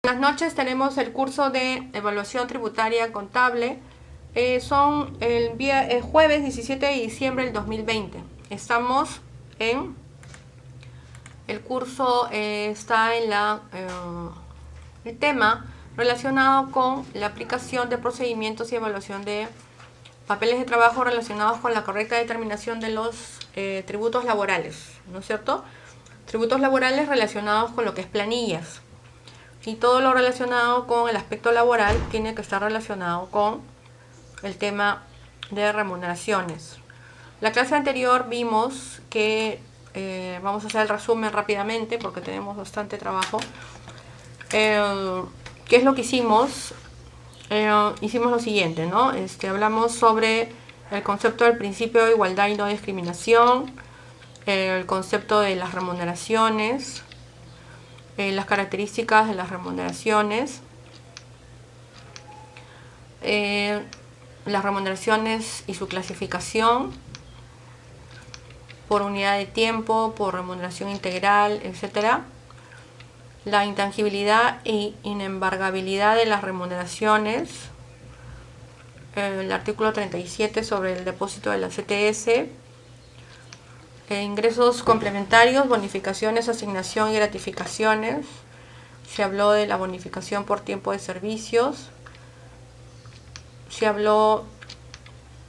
Buenas noches, tenemos el curso de evaluación tributaria contable. Son el jueves 17 de diciembre del 2020. Estamos en el curso, está en el tema relacionado con la aplicación de procedimientos y evaluación de papeles de trabajo relacionados con la correcta determinación de los tributos laborales, ¿no es cierto? Tributos laborales relacionados con lo que es planillas. Y todo lo relacionado con el aspecto laboral tiene que estar relacionado con el tema de remuneraciones. La clase anterior vimos que, vamos a hacer el resumen rápidamente porque tenemos bastante trabajo. ¿Qué es lo que hicimos? Hicimos lo siguiente, ¿no? Hablamos sobre el concepto del principio de igualdad y no discriminación, el concepto de las remuneraciones, las características de las remuneraciones, las remuneraciones y su clasificación por unidad de tiempo, por remuneración integral, etc. La intangibilidad e inembargabilidad de las remuneraciones, el artículo 37 sobre el depósito de la CTS, ingresos complementarios, bonificaciones, asignación y gratificaciones. Se habló de la bonificación por tiempo de servicios. Se habló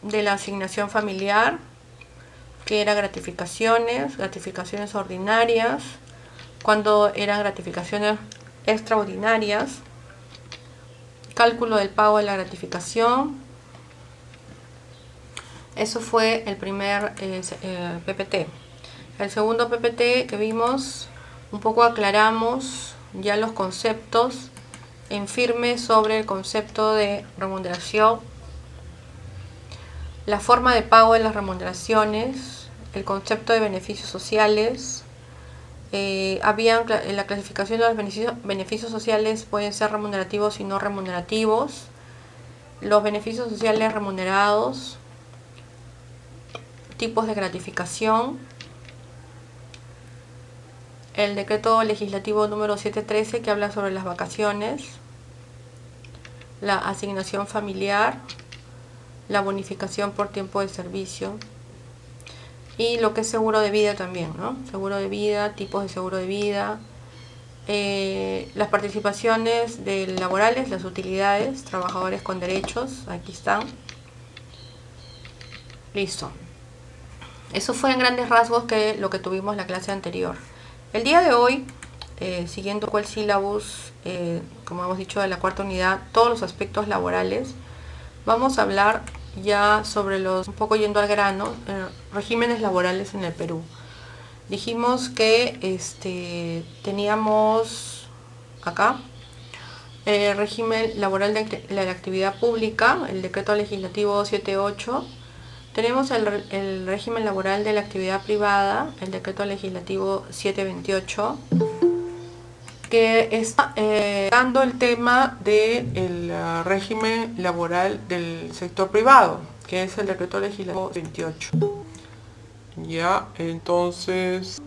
de la asignación familiar, que era gratificaciones ordinarias, cuando eran gratificaciones extraordinarias, cálculo del pago de la gratificación. Eso fue el primer PPT. El segundo PPT que vimos, un poco aclaramos ya los conceptos en firme sobre el concepto de remuneración, la forma de pago de las remuneraciones, el concepto de beneficios sociales. En la clasificación de los beneficios sociales pueden ser remunerativos y no remunerativos. Los beneficios sociales remunerados, tipos de gratificación, el decreto legislativo número 713 que habla sobre las vacaciones, la asignación familiar, la bonificación por tiempo de servicio y lo que es seguro de vida también, ¿no? Seguro de vida, tipos de seguro de vida, las participaciones laborales, las utilidades, trabajadores con derechos, aquí están. Listo. Eso fue en grandes rasgos lo que tuvimos la clase anterior. El día de hoy, siguiendo el sílabus, como hemos dicho, de la cuarta unidad, todos los aspectos laborales, vamos a hablar ya sobre un poco yendo al grano, regímenes laborales en el Perú. Dijimos que teníamos acá el régimen laboral de la actividad pública, el decreto legislativo 278. Tenemos el régimen laboral de la actividad privada, el decreto legislativo 728, que está dando el tema del régimen laboral del sector privado, que es el decreto legislativo 28. Ya, entonces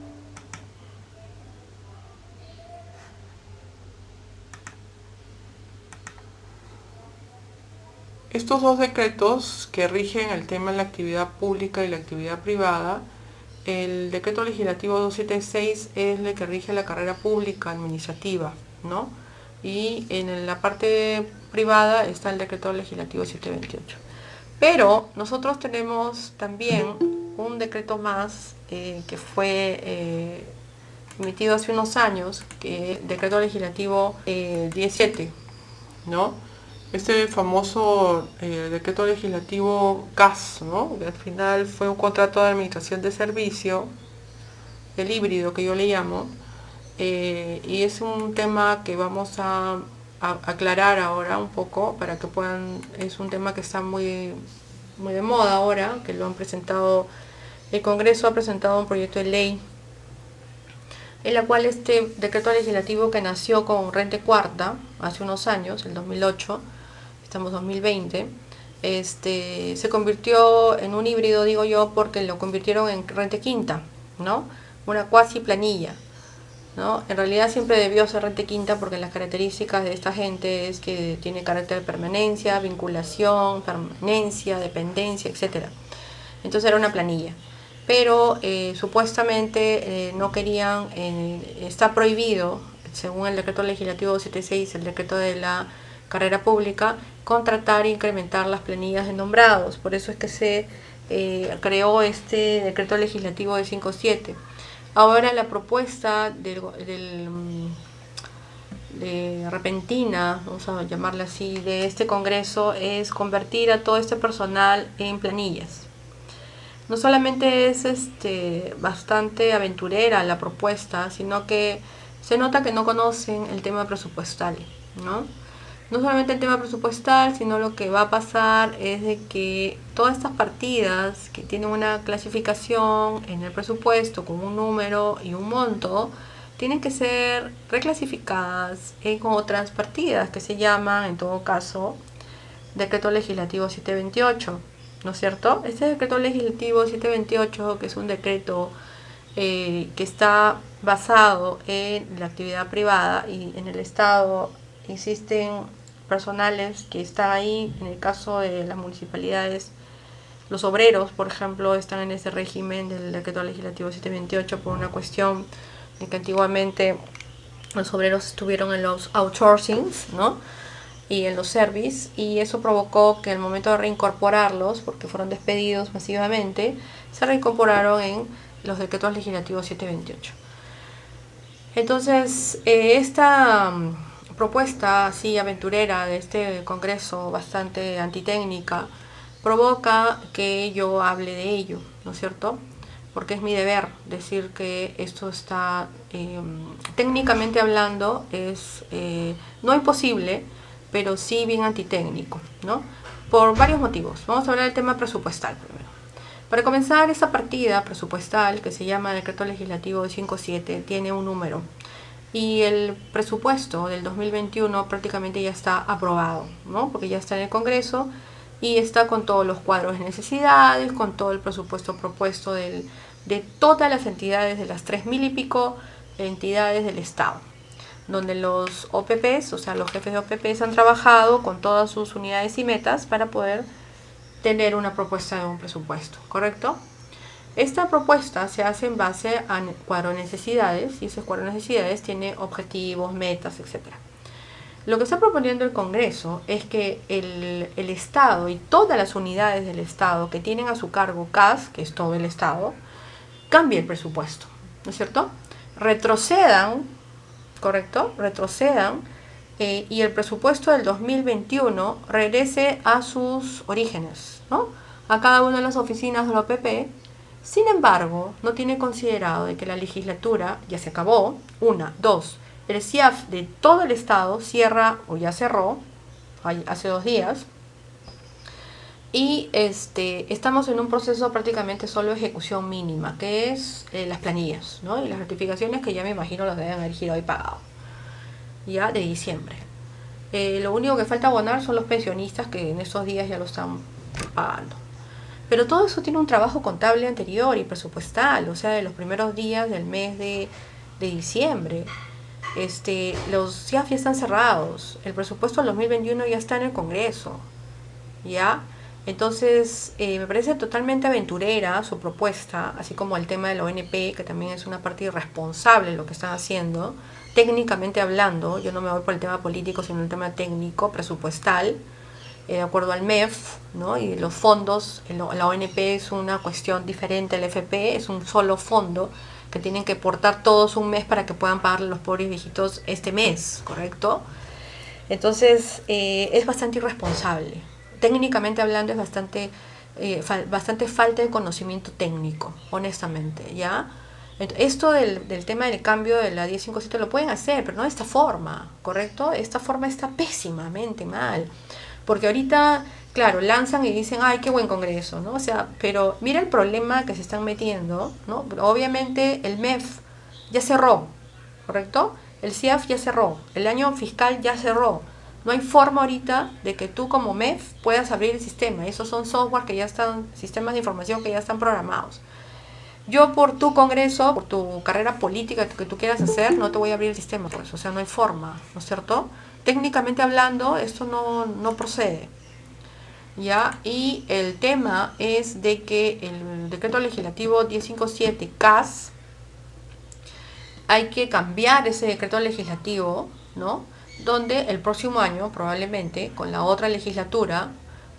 estos dos decretos que rigen el tema de la actividad pública y la actividad privada, el decreto legislativo 276 es el que rige la carrera pública administrativa, ¿no? Y en la parte privada está el decreto legislativo 728. Pero nosotros tenemos también un decreto más que fue emitido hace unos años, que es el decreto legislativo 17, ¿no? Este famoso decreto legislativo CAS, ¿no? Que al final fue un contrato de administración de servicio, el híbrido que yo le llamo, y es un tema que vamos a aclarar ahora un poco para que puedan, es un tema que está muy de moda ahora, que lo han presentado, el Congreso ha presentado un proyecto de ley en la cual este decreto legislativo que nació con Rente Cuarta hace unos años, el 2008, estamos 2020, se convirtió en un híbrido, digo yo, porque lo convirtieron en Rente Quinta, ¿no? Una cuasi planilla. ¿no? En realidad siempre debió ser renta quinta porque las características de esta gente es que tiene carácter de permanencia, vinculación, permanencia, dependencia, etc. Entonces era una planilla. Pero supuestamente no querían, está prohibido, según el decreto legislativo 276, el decreto de la carrera pública, contratar e incrementar las planillas de nombrados. Por eso es que se creó este decreto legislativo de 57. Ahora la propuesta de repentina, vamos a llamarla así, de este Congreso es convertir a todo este personal en planillas. No solamente es bastante aventurera la propuesta, sino que se nota que no conocen el tema presupuestal, ¿no? No solamente el tema presupuestal, sino lo que va a pasar es de que todas estas partidas que tienen una clasificación en el presupuesto con un número y un monto, tienen que ser reclasificadas en otras partidas que se llaman, en todo caso, Decreto Legislativo 728, ¿no es cierto? Este Decreto Legislativo 728, que es un decreto que está basado en la actividad privada y en el Estado existen personales que están ahí, en el caso de las municipalidades, los obreros, por ejemplo, están en ese régimen del decreto legislativo 728 por una cuestión de que antiguamente los obreros estuvieron en los outsourcings, ¿no? Y en los service, y eso provocó que al momento de reincorporarlos, porque fueron despedidos masivamente, se reincorporaron en los decretos legislativos 728. Entonces, esta propuesta así aventurera de este Congreso, bastante antitécnica, provoca que yo hable de ello, ¿no es cierto? Porque es mi deber decir que esto está, técnicamente hablando, no imposible, pero sí bien antitécnico, ¿no? Por varios motivos. Vamos a hablar del tema presupuestal primero. Para comenzar, esta partida presupuestal, que se llama Decreto Legislativo 57, tiene un número. Y el presupuesto del 2021 prácticamente ya está aprobado, ¿no? Porque ya está en el Congreso y está con todos los cuadros de necesidades, con todo el presupuesto propuesto de todas las entidades, de las 3.000 y pico entidades del Estado, donde los OPPs, o sea, los jefes de OPPs han trabajado con todas sus unidades y metas para poder tener una propuesta de un presupuesto, ¿correcto? Esta propuesta se hace en base a cuadro de necesidades y ese cuadro de necesidades tiene objetivos, metas, etc. Lo que está proponiendo el Congreso es que el Estado y todas las unidades del Estado que tienen a su cargo CAS, que es todo el Estado, cambie el presupuesto, ¿no es cierto? Retrocedan, ¿correcto? Retrocedan y el presupuesto del 2021 regrese a sus orígenes, ¿no? A cada una de las oficinas de la OPP. Sin embargo, no tiene considerado de que la legislatura ya se acabó. Una, dos, el CIAF de todo el Estado cierra o ya cerró hace 2 días. Y estamos en un proceso prácticamente solo de ejecución mínima, que es las planillas, ¿no? Y las notificaciones que ya me imagino las deben haber girado y pagado, ya de diciembre. Lo único que falta abonar son los pensionistas que en estos días ya lo están pagando. Pero todo eso tiene un trabajo contable anterior y presupuestal, o sea, de los primeros días del mes de diciembre. Los CIAF ya están cerrados, el presupuesto del 2021 ya está en el Congreso, ¿ya? Entonces, me parece totalmente aventurera su propuesta, así como el tema de la ONP, que también es una parte irresponsable lo que están haciendo, técnicamente hablando. Yo no me voy por el tema político, sino el tema técnico, presupuestal, de acuerdo al MEF, ¿no? Y los fondos, la ONP es una cuestión diferente al FP, es un solo fondo que tienen que aportar todos un mes para que puedan pagarle a los pobres viejitos este mes, ¿correcto? Entonces, es bastante irresponsable. Técnicamente hablando, es bastante falta de conocimiento técnico, honestamente, ¿ya? Esto del tema del cambio de la 1057 lo pueden hacer, pero no de esta forma, ¿correcto? Esta forma está pésimamente mal. Porque ahorita, claro, lanzan y dicen, ay, qué buen Congreso, ¿no? O sea, pero mira el problema que se están metiendo, ¿no? Obviamente el MEF ya cerró, ¿correcto? El CIAF ya cerró, el año fiscal ya cerró. No hay forma ahorita de que tú como MEF puedas abrir el sistema. Esos son software que ya están, sistemas de información que ya están programados. Yo por tu congreso, por tu carrera política que tú quieras hacer, no te voy a abrir el sistema, pues, o sea, no hay forma, ¿no es cierto? Técnicamente hablando, esto no procede, ¿ya? Y el tema es de que el decreto legislativo 1057 CAS, hay que cambiar ese decreto legislativo, ¿no? Donde el próximo año, probablemente, con la otra legislatura,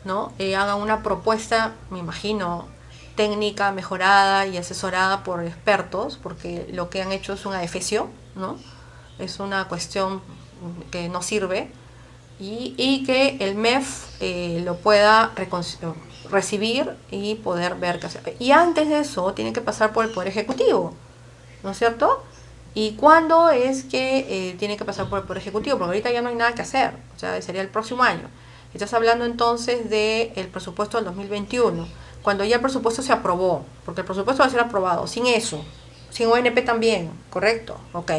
¿no? Hagan una propuesta, me imagino, técnica, mejorada y asesorada por expertos, porque lo que han hecho es un adefesio, ¿no? Es una cuestión que no sirve, y que el MEF lo pueda recibir y poder ver qué hacer. Y antes de eso, tiene que pasar por el Poder Ejecutivo, ¿no es cierto? ¿Y cuándo es que tiene que pasar por el Poder Ejecutivo? Porque ahorita ya no hay nada que hacer, o sea, sería el próximo año. Estás hablando entonces del presupuesto del 2021, cuando ya el presupuesto se aprobó, porque el presupuesto va a ser aprobado, sin eso, sin ONP también, ¿correcto? Ok.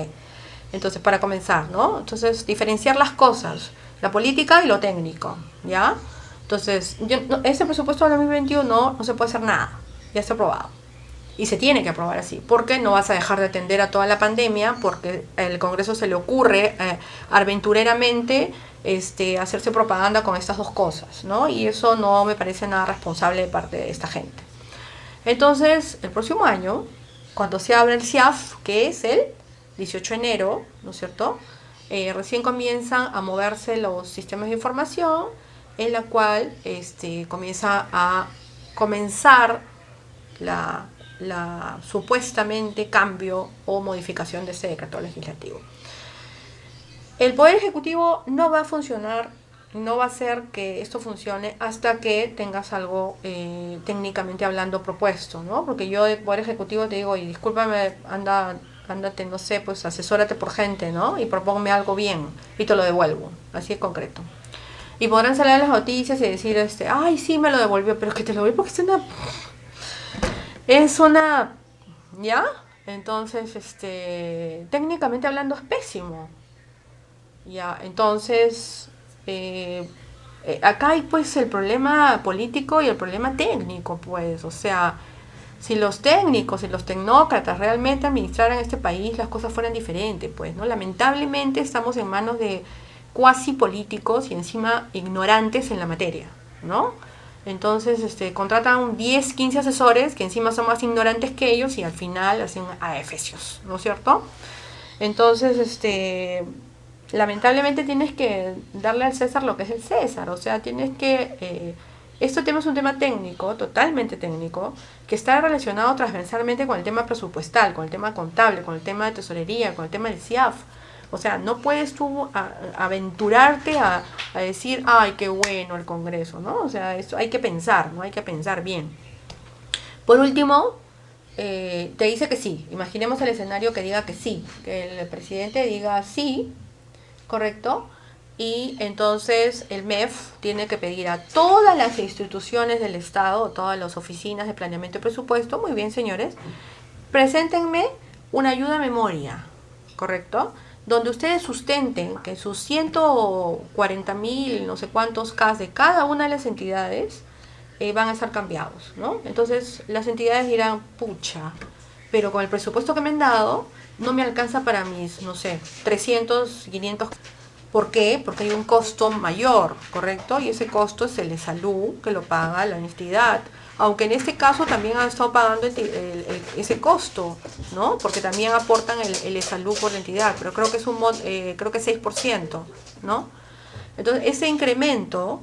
Entonces, para comenzar, ¿no? Entonces, diferenciar las cosas, la política y lo técnico, ¿ya? Entonces, ese presupuesto del 2021 no se puede hacer nada, ya está aprobado. Y se tiene que aprobar así, porque no vas a dejar de atender a toda la pandemia, porque el Congreso se le ocurre aventureramente hacerse propaganda con estas dos cosas, ¿no? Y eso no me parece nada responsable de parte de esta gente. Entonces, el próximo año, cuando se abra el CIAF, que es el 18 de enero, ¿no es cierto? Recién comienzan a moverse los sistemas de información, en la cual comienza a comenzar la supuestamente cambio o modificación de ese decreto legislativo. El Poder Ejecutivo no va a funcionar, no va a hacer que esto funcione hasta que tengas algo técnicamente hablando propuesto, ¿no? Porque yo de Poder Ejecutivo te digo, y discúlpame, ándate, no sé, pues asesórate por gente, ¿no? Y propónme algo bien y te lo devuelvo, así es concreto. Y podrán salir las noticias y decir, ay, sí, me lo devolvió, pero es que te lo devolvió porque es una, ¿ya? Entonces, técnicamente hablando es pésimo. Ya, entonces, acá hay pues el problema político y el problema técnico, pues, o sea, si los técnicos y los tecnócratas realmente administraran este país, las cosas fueran diferentes, pues, ¿no? Lamentablemente estamos en manos de cuasi políticos y encima ignorantes en la materia, ¿no? Entonces, contratan 10, 15 asesores que encima son más ignorantes que ellos y al final hacen adefesios, ¿no es cierto? Entonces, lamentablemente tienes que darle al César lo que es el César, o sea, tienes que... este tema es un tema técnico, totalmente técnico, que está relacionado transversalmente con el tema presupuestal, con el tema contable, con el tema de tesorería, con el tema del CIAF. O sea, no puedes tú aventurarte a decir, ay, qué bueno el Congreso, ¿no? O sea, esto hay que pensar, ¿no? Hay que pensar bien. Por último, te dice que sí. Imaginemos el escenario que diga que sí, que el presidente diga sí, ¿correcto? Y entonces el MEF tiene que pedir a todas las instituciones del Estado, todas las oficinas de planeamiento y presupuesto, muy bien señores, preséntenme una ayuda a memoria, ¿correcto? Donde ustedes sustenten que sus 140.000, no sé cuántos CAS de cada una de las entidades van a ser cambiados, ¿no? Entonces las entidades dirán, pucha, pero con el presupuesto que me han dado no me alcanza para mis, no sé, 300, 500. ¿Por qué? Porque hay un costo mayor, ¿correcto? Y ese costo es el de salud que lo paga la entidad. Aunque en este caso también han estado pagando ese costo, ¿no? Porque también aportan el de salud por la entidad, pero creo que es creo que 6%, ¿no? Entonces, ese incremento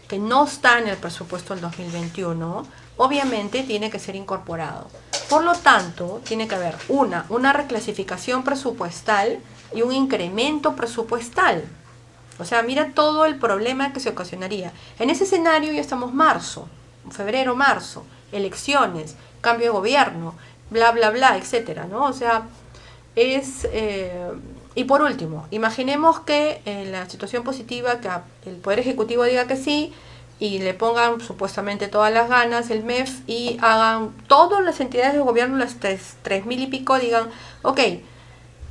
que no está en el presupuesto del 2021, obviamente tiene que ser incorporado. Por lo tanto, tiene que haber una reclasificación presupuestal y un incremento presupuestal. O sea, mira todo el problema que se ocasionaría. En ese escenario ya estamos febrero, marzo, elecciones, cambio de gobierno, bla, bla, bla, etcétera, ¿no? O sea, y por último, imaginemos que en la situación positiva, que el Poder Ejecutivo diga que sí, y le pongan supuestamente todas las ganas el MEF y hagan todas las entidades de gobierno, las 3.000 y pico, digan, ok,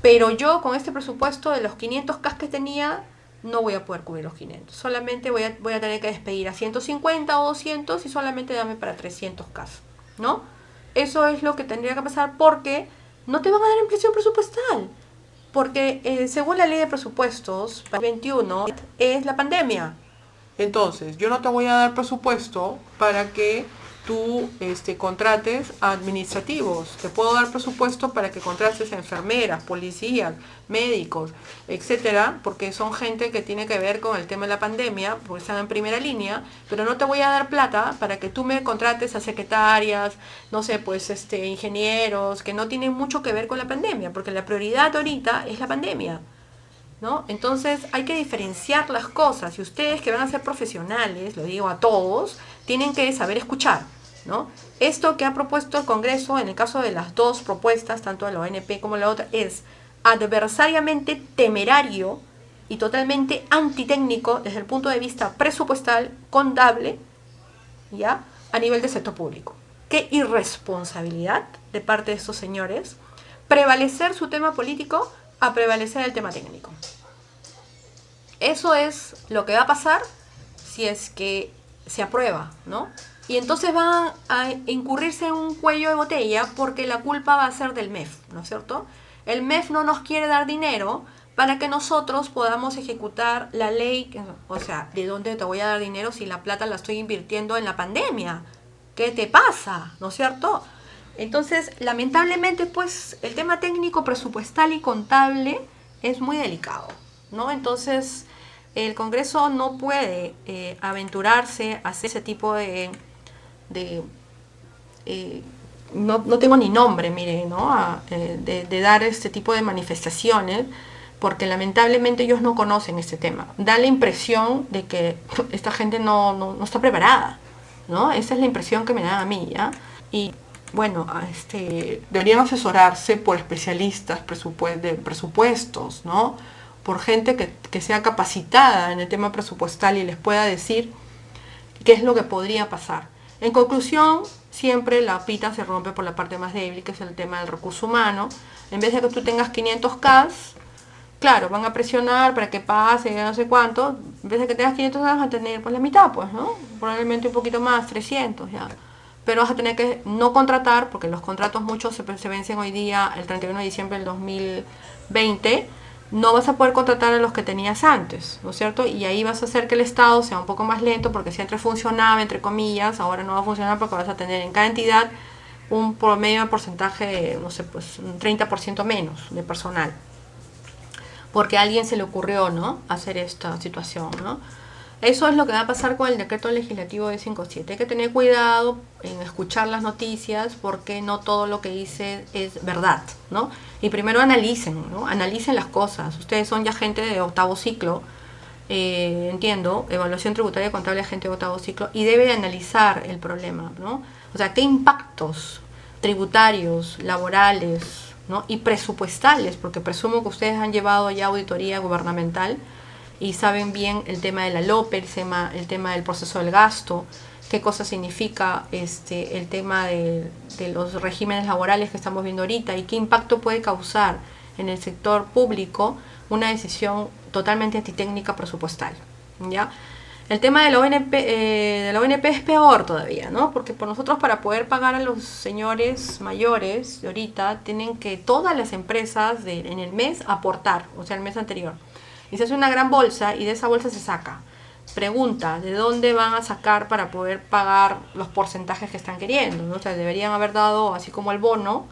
pero yo con este presupuesto de los 500 CAS que tenía, no voy a poder cubrir los 500. Solamente voy a tener que despedir a 150 o 200 y solamente dame para 300 CAS, ¿no? Eso es lo que tendría que pasar porque no te van a dar impresión presupuestal. Porque según la ley de presupuestos, para el 21 es la pandemia. Entonces, yo no te voy a dar presupuesto para que tú contrates a administrativos. Te puedo dar presupuesto para que contrates a enfermeras, policías, médicos, etcétera, porque son gente que tiene que ver con el tema de la pandemia, porque están en primera línea, pero no te voy a dar plata para que tú me contrates a secretarias, no sé, pues ingenieros, que no tienen mucho que ver con la pandemia, porque la prioridad ahorita es la pandemia. ¿No? Entonces hay que diferenciar las cosas y ustedes que van a ser profesionales, lo digo a todos, tienen que saber escuchar, ¿no? Esto que ha propuesto el Congreso en el caso de las dos propuestas, tanto de la ONP como la otra, es adversariamente temerario y totalmente antitécnico desde el punto de vista presupuestal, contable, ¿ya? A nivel de sector público. Qué irresponsabilidad de parte de estos señores prevalecer su tema político a prevalecer el tema técnico. Eso es lo que va a pasar si es que se aprueba, ¿no? Y entonces van a incurrirse en un cuello de botella porque la culpa va a ser del MEF, ¿no es cierto? El MEF no nos quiere dar dinero para que nosotros podamos ejecutar la ley. O sea, ¿de dónde te voy a dar dinero si la plata la estoy invirtiendo en la pandemia? ¿Qué te pasa? ¿No es cierto? Entonces, lamentablemente, pues, el tema técnico, presupuestal y contable es muy delicado, ¿no? Entonces, el Congreso no puede aventurarse a hacer ese tipo de no tengo ni nombre, mire, ¿no? De dar este tipo de manifestaciones, porque lamentablemente ellos no conocen este tema. Da la impresión de que esta gente no está preparada, ¿no? Esa es la impresión que me da a mí, ¿ya? Y bueno, deberían asesorarse por especialistas de presupuestos, ¿no? Por gente que sea capacitada en el tema presupuestal y les pueda decir qué es lo que podría pasar. En conclusión, siempre la pita se rompe por la parte más débil, que es el tema del recurso humano. En vez de que tú tengas 500K, claro, van a presionar para que pase, no sé cuánto. En vez de que tengas 500K, vas a tener pues la mitad, pues, ¿no? Probablemente un poquito más, 300 ya. Pero vas a tener que no contratar, porque los contratos muchos se vencen hoy día, el 31 de diciembre del 2020, no vas a poder contratar a los que tenías antes, ¿no es cierto? Y ahí vas a hacer que el Estado sea un poco más lento, porque si antes funcionaba, entre comillas, ahora no va a funcionar porque vas a tener en cada entidad un promedio de porcentaje, no sé, pues un 30% menos de personal. Porque a alguien se le ocurrió, ¿no?, hacer esta situación, ¿no? Eso es lo que va a pasar con el decreto legislativo de 57. Hay que tener cuidado en escuchar las noticias porque no todo lo que dice es verdad, ¿no? Y primero analicen, ¿no? Analicen las cosas. Ustedes son ya gente de octavo ciclo, entiendo, evaluación tributaria y contable de gente de octavo ciclo, y debe de analizar el problema, ¿no? O sea, qué impactos tributarios, laborales, ¿no?, y presupuestales, porque presumo que ustedes han llevado ya auditoría gubernamental y saben bien el tema de la LOPE, el tema del proceso del gasto, qué cosa significa el tema de los regímenes laborales que estamos viendo ahorita y qué impacto puede causar en el sector público una decisión totalmente antitécnica presupuestal, ¿ya? El tema de la ONP es peor todavía, ¿no? Porque por nosotros, para poder pagar a los señores mayores de ahorita, tienen que todas las empresas en el mes aportar, o sea, el mes anterior. Y se hace una gran bolsa y de esa bolsa se saca. Pregunta, ¿de dónde van a sacar para poder pagar los porcentajes que están queriendo, ¿no? O sea, deberían haber dado así como el bono,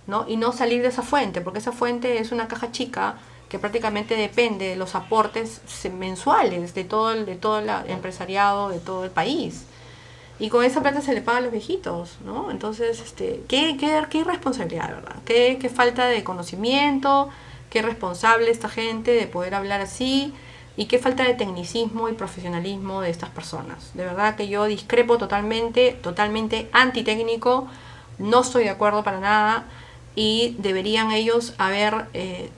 ¿no? Y no salir de esa fuente, porque esa fuente es una caja chica que prácticamente depende de los aportes mensuales de todo el empresariado de todo el país. Y con esa plata se le paga a los viejitos, ¿no? Entonces, qué irresponsabilidad, ¿verdad? Qué falta de conocimiento, qué responsable esta gente de poder hablar así, y qué falta de tecnicismo y profesionalismo de estas personas. De verdad que yo discrepo totalmente antitécnico, no estoy de acuerdo para nada, y deberían ellos haber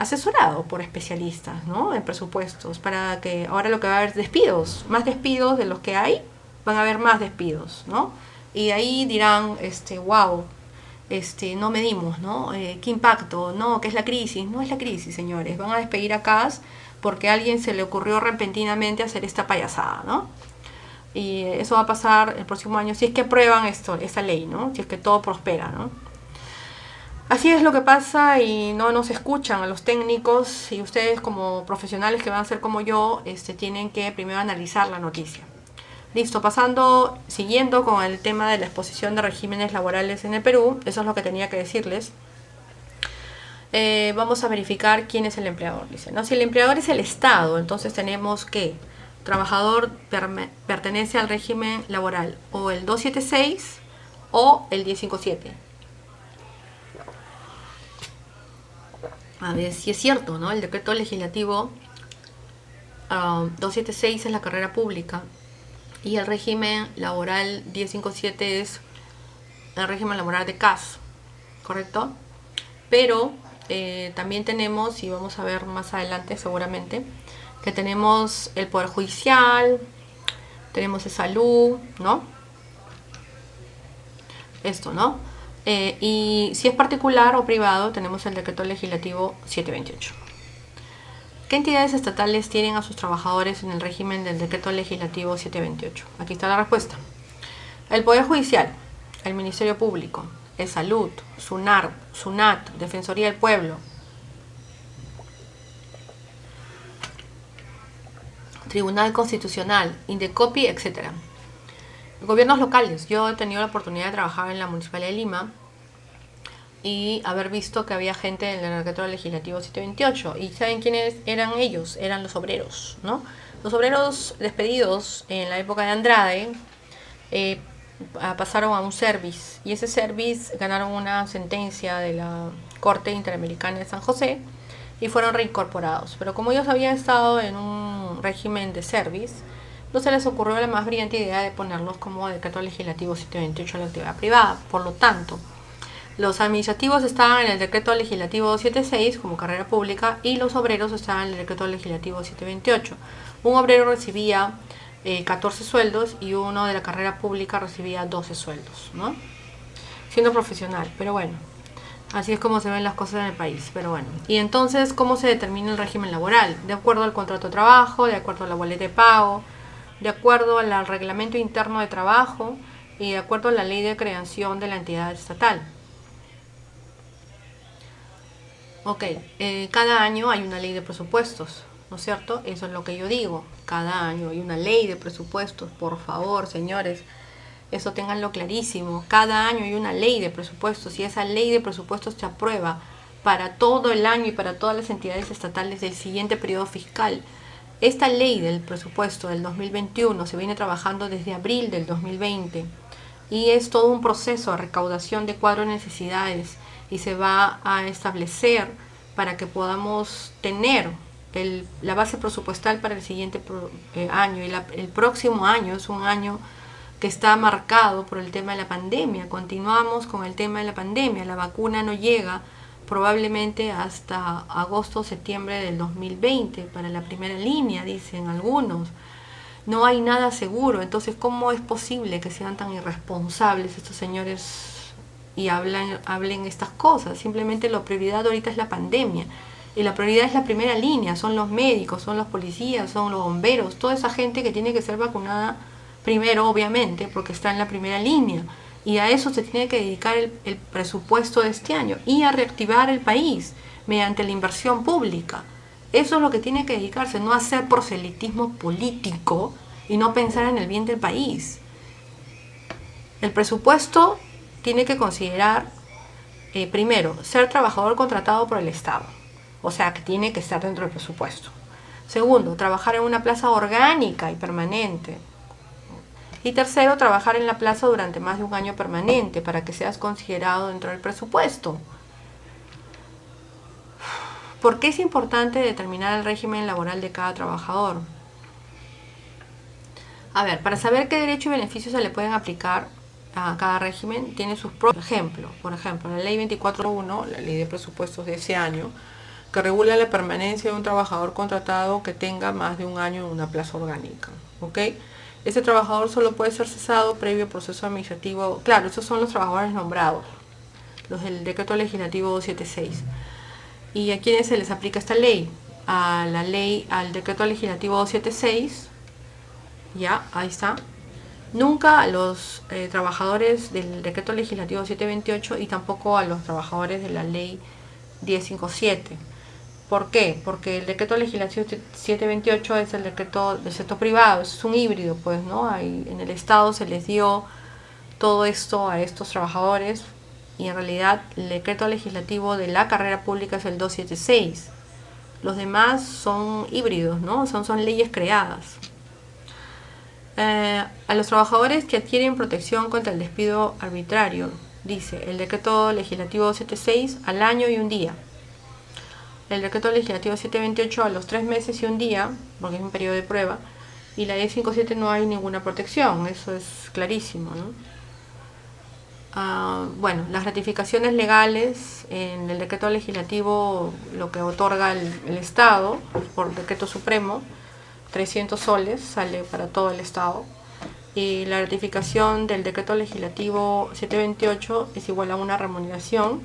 asesorado por especialistas, ¿no?, en presupuestos, para que ahora lo que va a haber es despidos, más despidos de los que hay, van a haber más despidos, ¿no? Y ahí dirán, wow, no medimos, ¿no? ¿Qué impacto? No, ¿qué es la crisis? No es la crisis, señores. Van a despedir a CAS porque a alguien se le ocurrió repentinamente hacer esta payasada, ¿no? Y eso va a pasar el próximo año si es que aprueban esta ley, ¿no? Si es que todo prospera, ¿no? Así es lo que pasa y no nos escuchan a los técnicos, y ustedes como profesionales que van a ser como yo, tienen que primero analizar la noticia. Listo, siguiendo con el tema de la exposición de regímenes laborales en el Perú, eso es lo que tenía que decirles. Vamos a verificar quién es el empleador, dice, ¿no? Si el empleador es el Estado, entonces tenemos que trabajador pertenece al régimen laboral o el 276 o el 1057. A ver si es cierto, ¿no? El decreto legislativo 276 es la carrera pública y el régimen laboral 1057 es el régimen laboral de CAS, ¿correcto? Pero también tenemos, y vamos a ver más adelante seguramente, que tenemos el Poder Judicial, tenemos el Salud, ¿no? Esto, ¿no? Y si es particular o privado, tenemos el decreto legislativo 728. ¿Qué entidades estatales tienen a sus trabajadores en el régimen del decreto legislativo 728? Aquí está la respuesta. El Poder Judicial, el Ministerio Público, el Salud, SUNAR, SUNAT, Defensoría del Pueblo, Tribunal Constitucional, Indecopi, etc. Gobiernos locales. Yo he tenido la oportunidad de trabajar en la Municipalidad de Lima y haber visto que había gente en el decreto legislativo 728. ¿Y saben quiénes eran ellos? Eran los obreros, ¿no? Los obreros despedidos en la época de Andrade pasaron a un service, y ese service ganaron una sentencia de la Corte Interamericana de San José y fueron reincorporados. Pero como ellos habían estado en un régimen de service, no se les ocurrió la más brillante idea de ponerlos como decreto legislativo 728 a la actividad privada. Por lo tanto, los administrativos estaban en el decreto legislativo 276 como carrera pública y los obreros estaban en el decreto legislativo 728. Un obrero recibía 14 sueldos y uno de la carrera pública recibía 12 sueldos, ¿no? Siendo profesional, pero bueno, así es como se ven las cosas en el país, pero bueno. Y entonces, ¿cómo se determina el régimen laboral? De acuerdo al contrato de trabajo, de acuerdo a la boleta de pago, de acuerdo al reglamento interno de trabajo y de acuerdo a la ley de creación de la entidad estatal. Ok, cada año hay una ley de presupuestos, ¿no es cierto? Eso es lo que yo digo. Cada año hay una ley de presupuestos, por favor, señores. Eso ténganlo clarísimo. Cada año hay una ley de presupuestos y esa ley de presupuestos se aprueba para todo el año y para todas las entidades estatales del siguiente periodo fiscal. Esta ley del presupuesto del 2021 se viene trabajando desde abril del 2020 y es todo un proceso de recaudación de cuadro de necesidades y se va a establecer para que podamos tener la base presupuestal para el siguiente año. Y el próximo año es un año que está marcado por el tema de la pandemia. Continuamos con el tema de la pandemia. La vacuna no llega probablemente hasta agosto o septiembre del 2020 para la primera línea, dicen algunos. No hay nada seguro. Entonces, ¿cómo es posible que sean tan irresponsables estos señores y hablen estas cosas? Simplemente la prioridad ahorita es la pandemia. Y la prioridad es la primera línea, son los médicos, son los policías, son los bomberos, toda esa gente que tiene que ser vacunada primero, obviamente, porque está en la primera línea. Y a eso se tiene que dedicar el presupuesto de este año y a reactivar el país mediante la inversión pública. Eso es lo que tiene que dedicarse, no hacer proselitismo político y no pensar en el bien del país. El presupuesto tiene que considerar, primero, ser trabajador contratado por el Estado. O sea, que tiene que estar dentro del presupuesto. Segundo, trabajar en una plaza orgánica y permanente. Y tercero, trabajar en la plaza durante más de un año permanente para que seas considerado dentro del presupuesto. ¿Por qué es importante determinar el régimen laboral de cada trabajador? A ver, para saber qué derecho y beneficios se le pueden aplicar a cada régimen, tiene sus propios ejemplos. Por ejemplo, la ley 24.1, la ley de presupuestos de ese año, que regula la permanencia de un trabajador contratado que tenga más de un año en una plaza orgánica, ¿ok? Ese trabajador solo puede ser cesado previo proceso administrativo. Claro, esos son los trabajadores nombrados, los del decreto legislativo 276. ¿Y a quiénes se les aplica esta ley? Al decreto legislativo 276, ya, ahí está, Nunca a los trabajadores del decreto legislativo 728 y tampoco a los trabajadores de la ley 1057. ¿Por qué? Porque el decreto legislativo 728 es el decreto del sector privado, es un híbrido, pues, ¿no? Ahí en el Estado se les dio todo esto a estos trabajadores y en realidad el decreto legislativo de la carrera pública es el 276. Los demás son híbridos, ¿no? Son leyes creadas. A los trabajadores que adquieren protección contra el despido arbitrario, dice el decreto legislativo 276 al año y un día. El decreto legislativo 728 a los 3 meses y un día, porque es un periodo de prueba, y la 1057 no hay ninguna protección, eso es clarísimo, ¿no? Bueno, las ratificaciones legales en el decreto legislativo, lo que otorga el Estado por decreto supremo, 300 soles sale para todo el Estado, y la ratificación del decreto legislativo 728 es igual a una remuneración,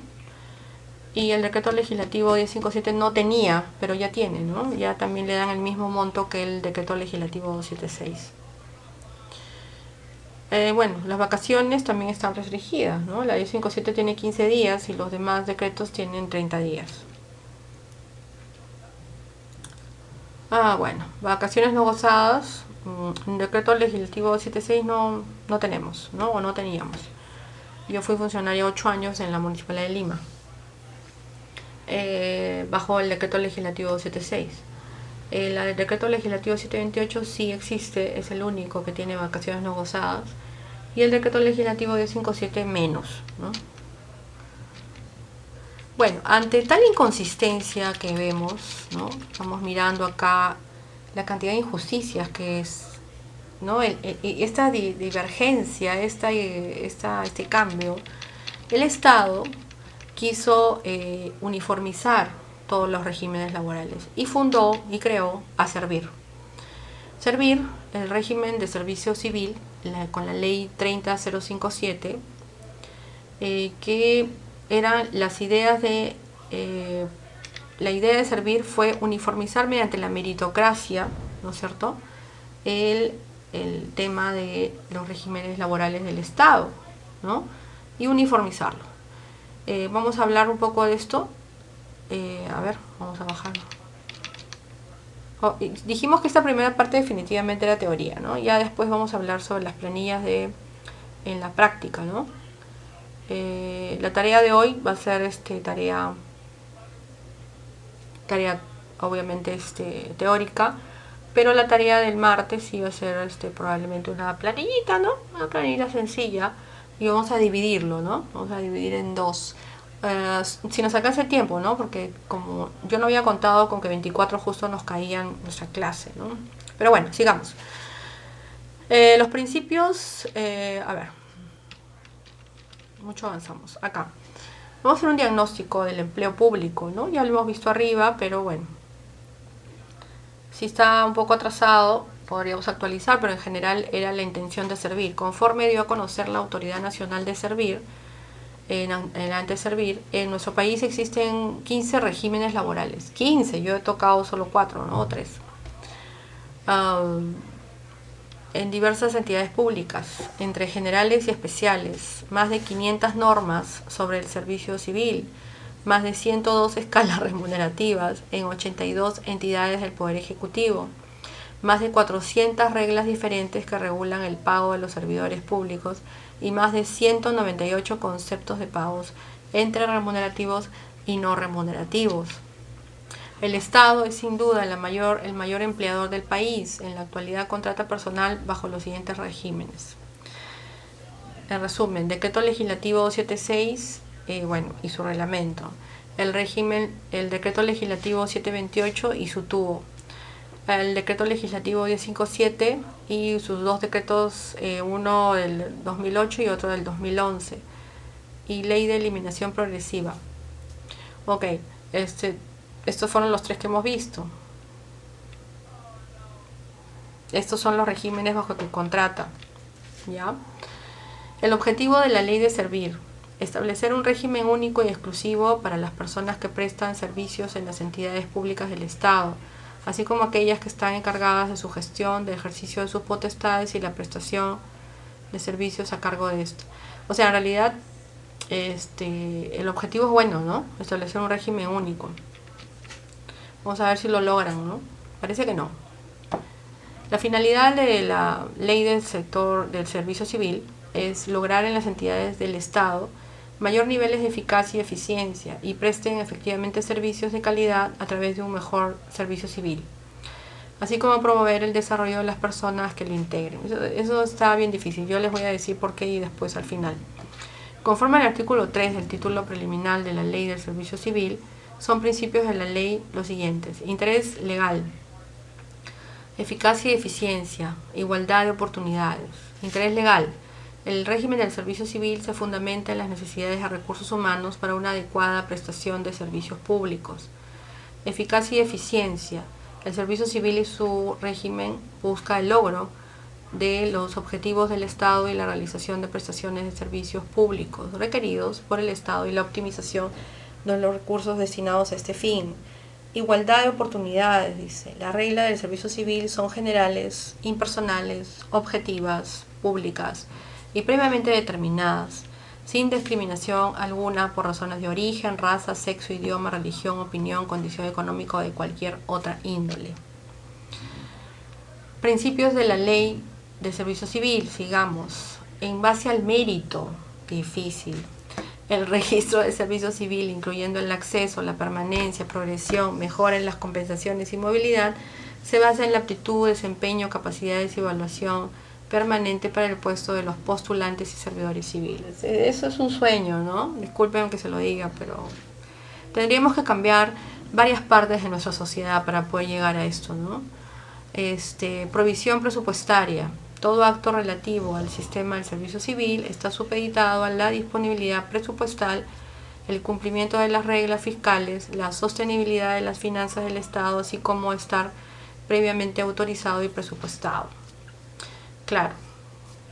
y el decreto legislativo 1057 no tenía, pero ya tiene, ¿no? Ya también le dan el mismo monto que el decreto legislativo 276. Bueno, las vacaciones también están restringidas, ¿no? La 1057 tiene 15 días y los demás decretos tienen 30 días. Bueno, vacaciones no gozadas, en decreto legislativo 76 no tenemos, ¿no? O no teníamos. Yo fui funcionaria 8 años en la Municipalidad de Lima, bajo el decreto legislativo 76. El decreto legislativo 728 sí existe, es el único que tiene vacaciones no gozadas, y el decreto legislativo 1057 menos, ¿no? Bueno, ante tal inconsistencia que vemos, ¿no? Estamos mirando acá la cantidad de injusticias que es, ¿no? Esta divergencia, este cambio, el Estado quiso uniformizar todos los regímenes laborales y fundó y creó a Servir. Servir, el régimen de servicio civil, con la ley 30057, que eran las ideas de... la idea de Servir fue uniformizar mediante la meritocracia, ¿no es cierto?, el tema de los regímenes laborales del Estado, ¿no? Y uniformizarlo. Vamos a hablar un poco de esto. A ver, vamos a bajarlo. Dijimos que esta primera parte definitivamente era teoría, ¿no? Ya después vamos a hablar sobre las planillas en la práctica, ¿no? La tarea de hoy va a ser tarea obviamente teórica, pero la tarea del martes sí va a ser probablemente una planillita, ¿no? Una planilla sencilla, y vamos a dividirlo, ¿no? Vamos a dividir en dos. Si nos alcanza el tiempo, ¿no? Porque como yo no había contado con que 24 justo nos caían nuestra clase, ¿no? Pero bueno, sigamos. Los principios, a ver, mucho avanzamos. Acá vamos a hacer un diagnóstico del empleo público, ¿no? Ya lo hemos visto arriba, pero bueno, si está un poco atrasado podríamos actualizar, pero en general era la intención de Servir. Conforme dio a conocer la Autoridad Nacional de Servir, en Anteservir, en nuestro país existen 15 regímenes laborales. 15, yo he tocado solo 4, ¿no? O 3. En diversas entidades públicas, entre generales y especiales, más de 500 normas sobre el servicio civil, más de 102 escalas remunerativas en 82 entidades del Poder Ejecutivo, más de 400 reglas diferentes que regulan el pago de los servidores públicos y más de 198 conceptos de pagos entre remunerativos y no remunerativos. El Estado es sin duda el mayor empleador del país. En la actualidad contrata personal bajo los siguientes regímenes. En resumen, Decreto Legislativo 276, y su reglamento. El Decreto Legislativo 728 y su tubo. El Decreto Legislativo 1057 y sus dos decretos, uno del 2008 y otro del 2011. Y Ley de Eliminación Progresiva. Ok, estos fueron los 3 que hemos visto. Estos son los regímenes bajo que contrata, ¿ya? El objetivo de la Ley de Servir: establecer un régimen único y exclusivo para las personas que prestan servicios en las entidades públicas del Estado, así como aquellas que están encargadas de su gestión, del ejercicio de sus potestades y la prestación de servicios a cargo de esto. O sea, en realidad el objetivo es bueno, ¿no? Establecer un régimen único. Vamos a ver si lo logran, ¿no? Parece que no. La finalidad de la ley del sector del servicio civil es lograr en las entidades del Estado mayor niveles de eficacia y eficiencia y presten efectivamente servicios de calidad a través de un mejor servicio civil, así como promover el desarrollo de las personas que lo integren. Eso está bien difícil, yo les voy a decir por qué y después al final. Conforme al artículo 3 del título preliminar de la Ley del Servicio Civil, son principios de la ley los siguientes: interés legal, eficacia y eficiencia, igualdad de oportunidades. Interés legal. El régimen del servicio civil se fundamenta en las necesidades de recursos humanos para una adecuada prestación de servicios públicos. Eficacia y eficiencia. El servicio civil y su régimen busca el logro de los objetivos del Estado y la realización de prestaciones de servicios públicos requeridos por el Estado y la optimización de los recursos destinados a este fin. Igualdad de oportunidades, dice. Las reglas del servicio civil son generales, impersonales, objetivas, públicas y previamente determinadas, sin discriminación alguna por razones de origen, raza, sexo, idioma, religión, opinión, condición económica o de cualquier otra índole. Principios de la ley del servicio civil, sigamos. En base al mérito, difícil. El registro del servicio civil, incluyendo el acceso, la permanencia, progresión, mejora en las compensaciones y movilidad, se basa en la aptitud, desempeño, capacidades y evaluación permanente para el puesto de los postulantes y servidores civiles. Eso es un sueño, ¿no? Disculpen que se lo diga, pero tendríamos que cambiar varias partes de nuestra sociedad para poder llegar a esto, ¿no? Provisión presupuestaria. Todo acto relativo al sistema del servicio civil está supeditado a la disponibilidad presupuestal, el cumplimiento de las reglas fiscales, la sostenibilidad de las finanzas del Estado, así como estar previamente autorizado y presupuestado. Claro,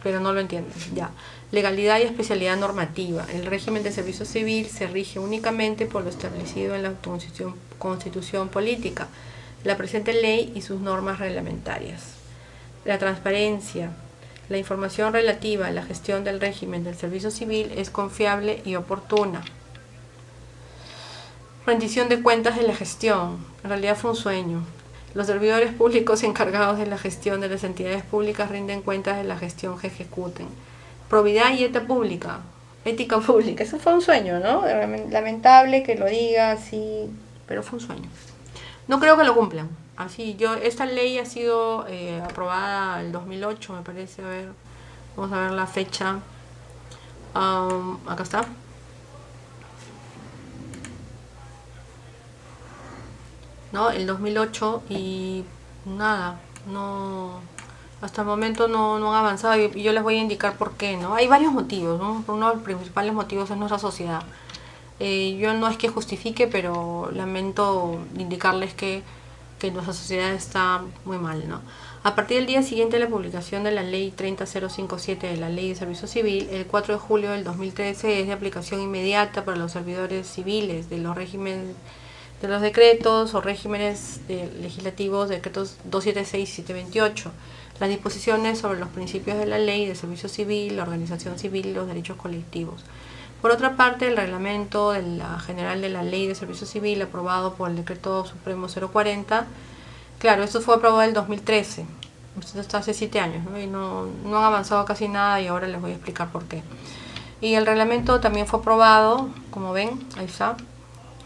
pero no lo entienden, ya. Legalidad y especialidad normativa. El régimen de servicio civil se rige únicamente por lo establecido en la Constitución Política, la presente ley y sus normas reglamentarias. La transparencia. La información relativa a la gestión del régimen del servicio civil es confiable y oportuna. Rendición de cuentas de la gestión. En realidad fue un sueño. Los servidores públicos encargados de la gestión de las entidades públicas rinden cuentas de la gestión que ejecuten. Probidad y ética pública. Ética pública. Eso fue un sueño, ¿no? Lamentable que lo diga así, pero fue un sueño. No creo que lo cumplan. Así, esta ley ha sido aprobada en el 2008, me parece. A ver, vamos a ver la fecha. Acá está. ¿No? El 2008 y nada, no, hasta el momento no han avanzado y yo les voy a indicar por qué, ¿no? Hay varios motivos, ¿no? Uno de los principales motivos es nuestra sociedad. Yo no es que justifique, pero lamento indicarles que nuestra sociedad está muy mal, ¿no? A partir del día siguiente de la publicación de la Ley 30057 de la Ley de Servicio Civil, el 4 de julio del 2013 es de aplicación inmediata para los servidores civiles de los regímenes de los decretos o regímenes legislativos, decretos 276 y 728, las disposiciones sobre los principios de la ley de servicio civil, la organización civil y los derechos colectivos. Por otra parte, el reglamento general de la ley de servicio civil aprobado por el decreto supremo 040, claro, esto fue aprobado en el 2013, esto está hace 7 años, ¿no? Y no han avanzado casi nada y ahora les voy a explicar por qué. Y el reglamento también fue aprobado, como ven, ahí está,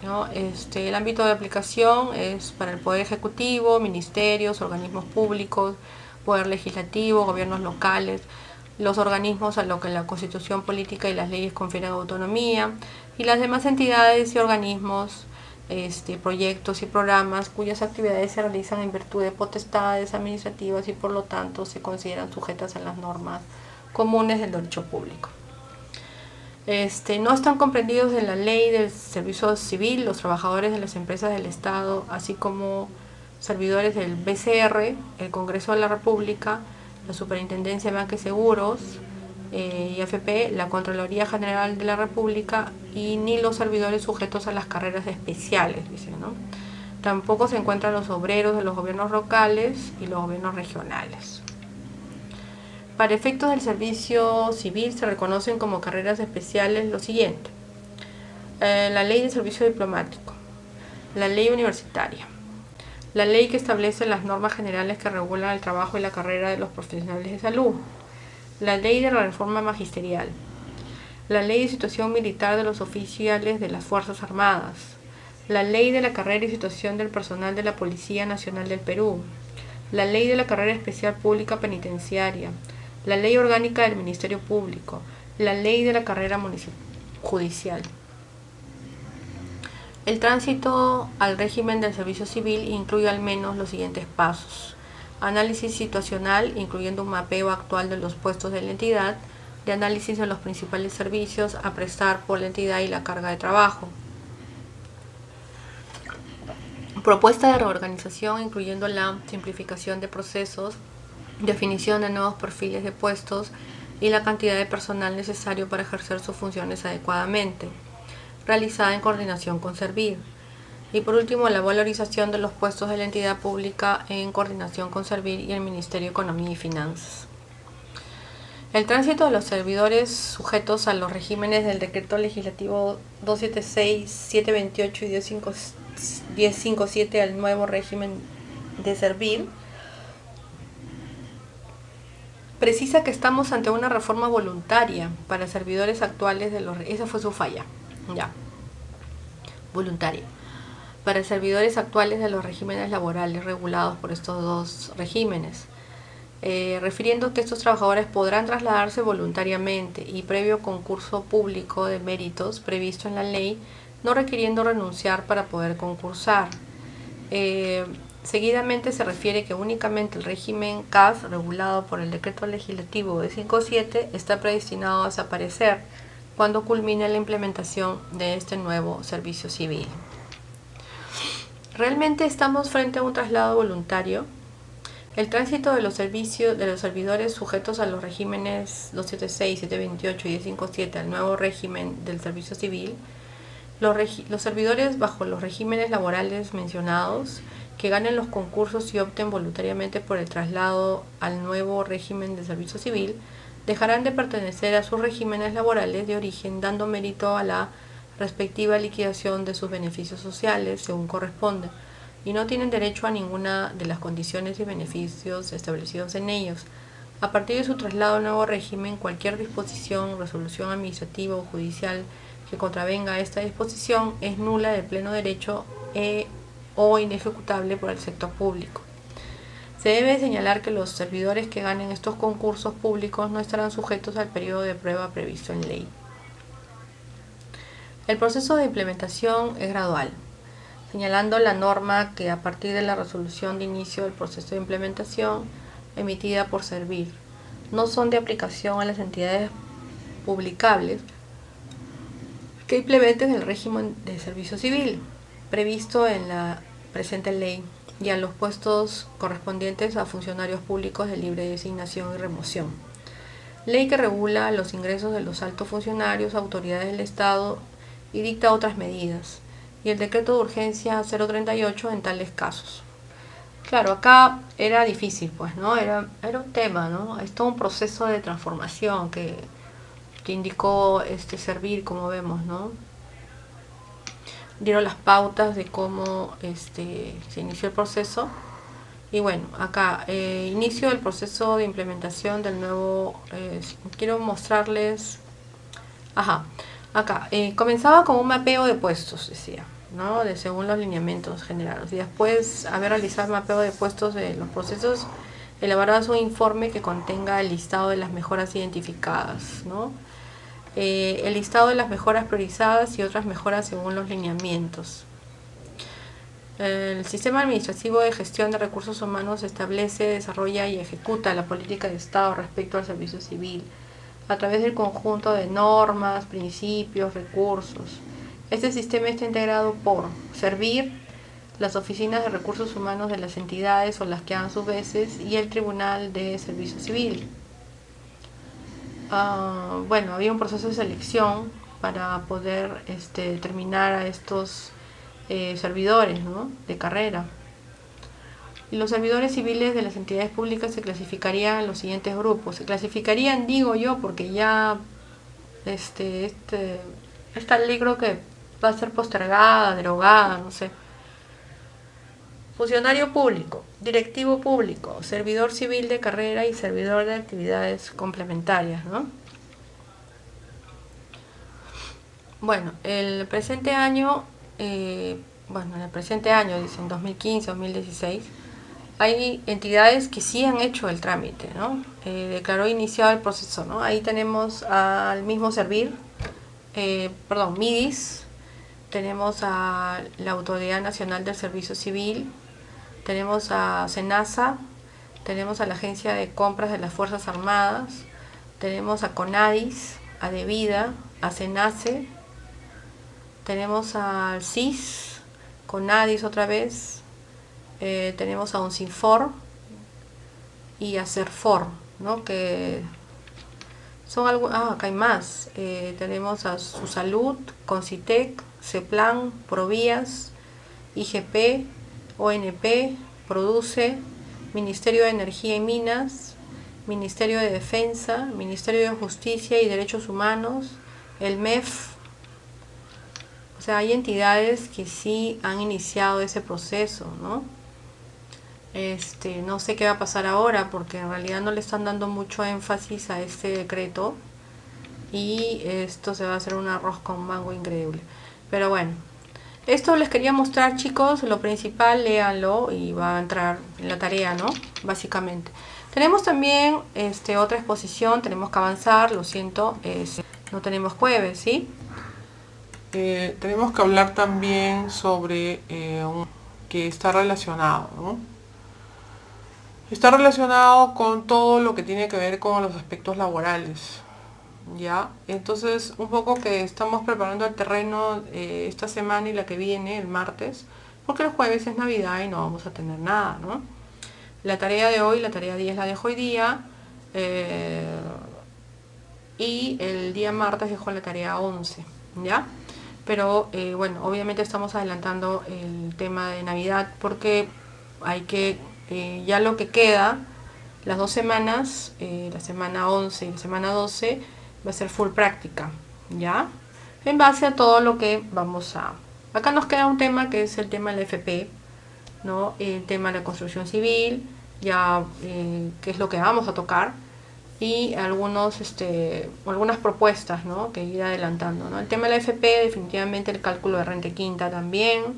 ¿no? El ámbito de aplicación es para el Poder Ejecutivo, ministerios, organismos públicos, Poder Legislativo, gobiernos locales, los organismos a los que la Constitución Política y las leyes confieren autonomía, y las demás entidades y organismos, proyectos y programas cuyas actividades se realizan en virtud de potestades administrativas y por lo tanto se consideran sujetas a las normas comunes del derecho público. No están comprendidos en la ley del servicio civil los trabajadores de las empresas del Estado, así como servidores del BCR, el Congreso de la República, la Superintendencia de Banca y Seguros, y AFP, la Contraloría General de la República, y ni los servidores sujetos a las carreras especiales, dice, ¿no? Tampoco se encuentran los obreros de los gobiernos locales y los gobiernos regionales. Para efectos del servicio civil se reconocen como carreras especiales lo siguiente: la ley de servicio diplomático, la ley universitaria, la ley que establece las normas generales que regulan el trabajo y la carrera de los profesionales de salud, la ley de la reforma magisterial, la ley de situación militar de los oficiales de las Fuerzas Armadas, la ley de la carrera y situación del personal de la Policía Nacional del Perú, la ley de la carrera especial pública penitenciaria, la ley orgánica del Ministerio Público, la ley de la carrera judicial. El tránsito al régimen del servicio civil incluye al menos los siguientes pasos: análisis situacional, incluyendo un mapeo actual de los puestos de la entidad, de análisis de los principales servicios a prestar por la entidad y la carga de trabajo. Propuesta de reorganización, incluyendo la simplificación de procesos, definición de nuevos perfiles de puestos y la cantidad de personal necesario para ejercer sus funciones adecuadamente, realizada en coordinación con Servir. Y por último, la valorización de los puestos de la entidad pública en coordinación con Servir y el Ministerio de Economía y Finanzas. El tránsito de los servidores sujetos a los regímenes del Decreto Legislativo 276, 728 y 1057 al nuevo régimen de Servir precisa que estamos ante una reforma voluntaria para servidores actuales de los... Esa fue su falla, ya. Voluntaria. Para servidores actuales de los regímenes laborales regulados por estos dos regímenes, refiriendo que estos trabajadores podrán trasladarse voluntariamente y previo concurso público de méritos previsto en la ley, no requiriendo renunciar para poder concursar. Seguidamente se refiere que únicamente el régimen CAS, regulado por el Decreto Legislativo de 57, está predestinado a desaparecer cuando culmine la implementación de este nuevo servicio civil. ¿Realmente estamos frente a un traslado voluntario? El tránsito de los servidores sujetos a los regímenes 276, 728 y 1057 al nuevo régimen del servicio civil, los servidores bajo los regímenes laborales mencionados que ganen los concursos y opten voluntariamente por el traslado al nuevo régimen del servicio civil dejarán de pertenecer a sus regímenes laborales de origen, dando mérito a la respectiva liquidación de sus beneficios sociales según corresponde, y no tienen derecho a ninguna de las condiciones y beneficios establecidos en ellos. A partir de su traslado al nuevo régimen, cualquier disposición, resolución administrativa o judicial que contravenga esta disposición es nula de pleno derecho o inejecutable por el sector público. Se debe señalar que los servidores que ganen estos concursos públicos no estarán sujetos al periodo de prueba previsto en ley. El proceso de implementación es gradual, señalando la norma que a partir de la resolución de inicio del proceso de implementación emitida por Servir no son de aplicación a las entidades publicables que implementen el régimen de servicio civil previsto en la presente ley y a los puestos correspondientes a funcionarios públicos de libre designación y remoción. Ley que regula los ingresos de los altos funcionarios, autoridades del Estado y dicta otras medidas, y el decreto de urgencia 038 en tales casos. Claro, acá era difícil, pues, ¿no? Era un tema, ¿no? Es todo un proceso de transformación que indicó Servir, como vemos, ¿no? Dieron las pautas de cómo se inició el proceso. Y bueno, acá, inicio del proceso de implementación del nuevo... quiero mostrarles... Acá, comenzaba con un mapeo de puestos, decía, ¿no? Según los lineamientos generales. Y después, haber realizado el mapeo de puestos de los procesos, elaborarás un informe que contenga el listado de las mejoras identificadas, ¿no? El listado de las mejoras priorizadas y otras mejoras según los lineamientos. El sistema administrativo de gestión de recursos humanos establece, desarrolla y ejecuta la política de Estado respecto al servicio civil a través del conjunto de normas, principios, recursos. Este sistema está integrado por Servir, las oficinas de recursos humanos de las entidades o las que hagan sus veces y el Tribunal de Servicio Civil. Bueno, había un proceso de selección para poder determinar a estos servidores, ¿no? De carrera. Y los servidores civiles de las entidades públicas se clasificarían en los siguientes grupos. Se clasificarían, digo yo, porque ya esta ley creo que va a ser postergada, derogada, no sé. Funcionario público, directivo público, servidor civil de carrera y servidor de actividades complementarias, ¿no? Bueno, el presente año, dicen 2015, 2016, hay entidades que sí han hecho el trámite, ¿no? Declaró iniciado el proceso, ¿no? Ahí tenemos al mismo MIDIS, tenemos a la Autoridad Nacional del Servicio Civil, tenemos a SENASA, tenemos a la Agencia de Compras de las Fuerzas Armadas, tenemos a CONADIS, a DEVIDA, a SENACE, tenemos al CIS, CONADIS otra vez, tenemos a UNCIFOR y a CERFOR, ¿no? Que son acá hay más. Tenemos a SUSALUD, CONCITEC, CEPLAN, PROVÍAS, IGP, ONP, PRODUCE, Ministerio de Energía y Minas, Ministerio de Defensa, Ministerio de Justicia y Derechos Humanos, el MEF. O sea, hay entidades que sí han iniciado ese proceso, ¿no? No sé qué va a pasar ahora, porque en realidad no le están dando mucho énfasis a este decreto y esto se va a hacer un arroz con mango increíble. Pero bueno, esto les quería mostrar, chicos. Lo principal, léanlo y va a entrar en la tarea, ¿no? Básicamente. Tenemos también otra exposición, tenemos que avanzar, lo siento, no tenemos jueves, ¿sí? Tenemos que hablar también sobre que está relacionado, ¿no? Está relacionado con todo lo que tiene que ver con los aspectos laborales, ¿ya? Entonces, un poco que estamos preparando el terreno esta semana y la que viene, el martes, porque el jueves es Navidad y no vamos a tener nada, ¿no? La tarea de hoy, la tarea 10 la dejo hoy día, y el día martes dejo la tarea 11, ¿ya? Pero bueno, obviamente estamos adelantando el tema de Navidad porque hay que, ya lo que queda, las 2 semanas, la semana 11 y la semana 12, va a ser full práctica, ¿ya? En base a todo lo que vamos a... Acá nos queda un tema que es el tema de la FP, ¿no? El tema de la construcción civil, ya que es lo que vamos a tocar, y algunas propuestas, ¿no? Que ir adelantando, ¿no? El tema de la FP, definitivamente el cálculo de renta quinta también,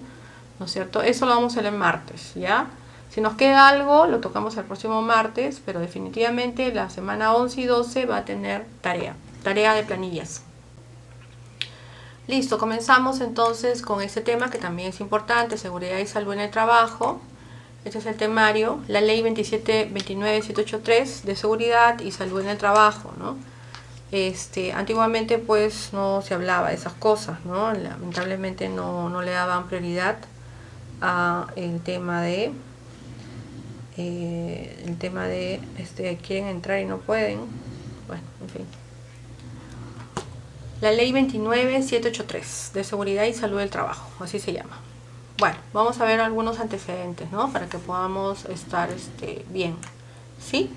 ¿no es cierto? Eso lo vamos a hacer el martes, ¿ya? Si nos queda algo, lo tocamos el próximo martes, pero definitivamente la semana 11 y 12 va a tener tarea de planillas. Listo, comenzamos entonces con este tema que también es importante, seguridad y salud en el trabajo. Este es el temario, la ley 29783 de seguridad y salud en el trabajo, ¿no? Antiguamente pues no se hablaba de esas cosas, ¿no? Lamentablemente no le daban prioridad a el tema de quieren entrar y no pueden. Bueno, en fin. La ley 29783 de seguridad y salud del trabajo, así se llama. Bueno, vamos a ver algunos antecedentes, ¿no? Para que podamos estar bien, ¿sí?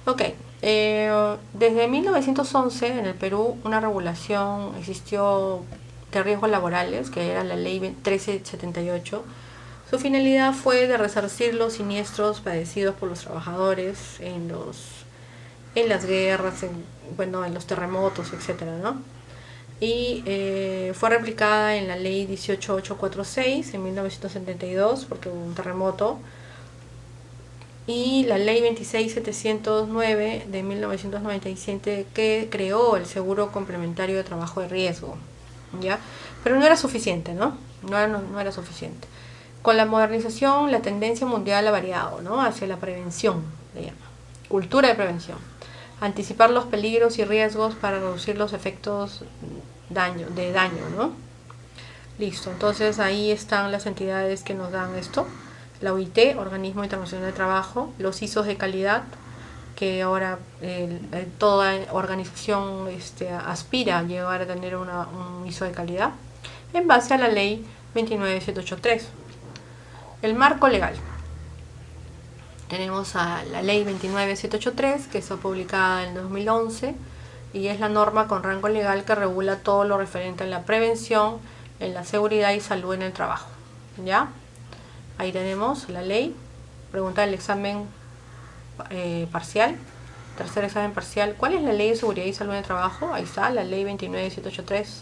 Ok, desde 1911 en el Perú una regulación existió de riesgos laborales, que era la ley 1378. Su finalidad fue de resarcir los siniestros padecidos por los trabajadores en las guerras, en los terremotos, etcétera, ¿no? Y fue replicada en la ley 18846 en 1972 porque hubo un terremoto, y la ley 26709 de 1997 que creó el seguro complementario de trabajo de riesgo, ¿ya? Pero no era suficiente, ¿no? No era suficiente. Con la modernización, la tendencia mundial ha variado, ¿no? Hacia la prevención, le llama. Cultura de prevención. Anticipar los peligros y riesgos para reducir los efectos de daño, ¿no? Listo, entonces ahí están las entidades que nos dan esto. La OIT, Organismo Internacional de Trabajo, los ISOs de calidad, que ahora toda organización aspira a llegar a tener un ISO de calidad, en base a la ley 29783. El marco legal. tenemos a la ley 29783, que está publicada en 2011 y es la norma con rango legal que regula todo lo referente a la prevención, en la seguridad y salud en el trabajo. ¿Ya? Ahí tenemos la ley. Pregunta del examen parcial, tercer examen parcial. ¿Cuál es la ley de seguridad y salud en el trabajo? Ahí está, la ley 29783.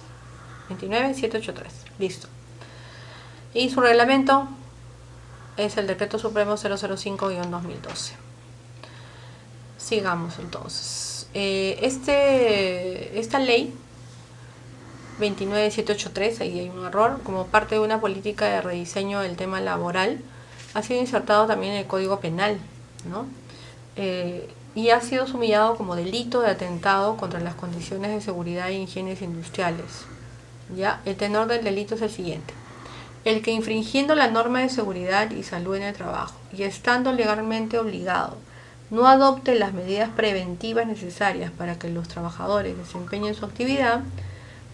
29783. Listo. Y su reglamento es el Decreto Supremo 005-2012. Sigamos entonces. Esta ley 29783, ahí hay un error, como parte de una política de rediseño del tema laboral, ha sido insertado también en el Código Penal, ¿no? Y ha sido sumillado como delito de atentado contra las condiciones de seguridad e higiene industriales. ¿Ya? El tenor del delito es el siguiente: el que, infringiendo la norma de seguridad y salud en el trabajo y estando legalmente obligado, no adopte las medidas preventivas necesarias para que los trabajadores desempeñen su actividad,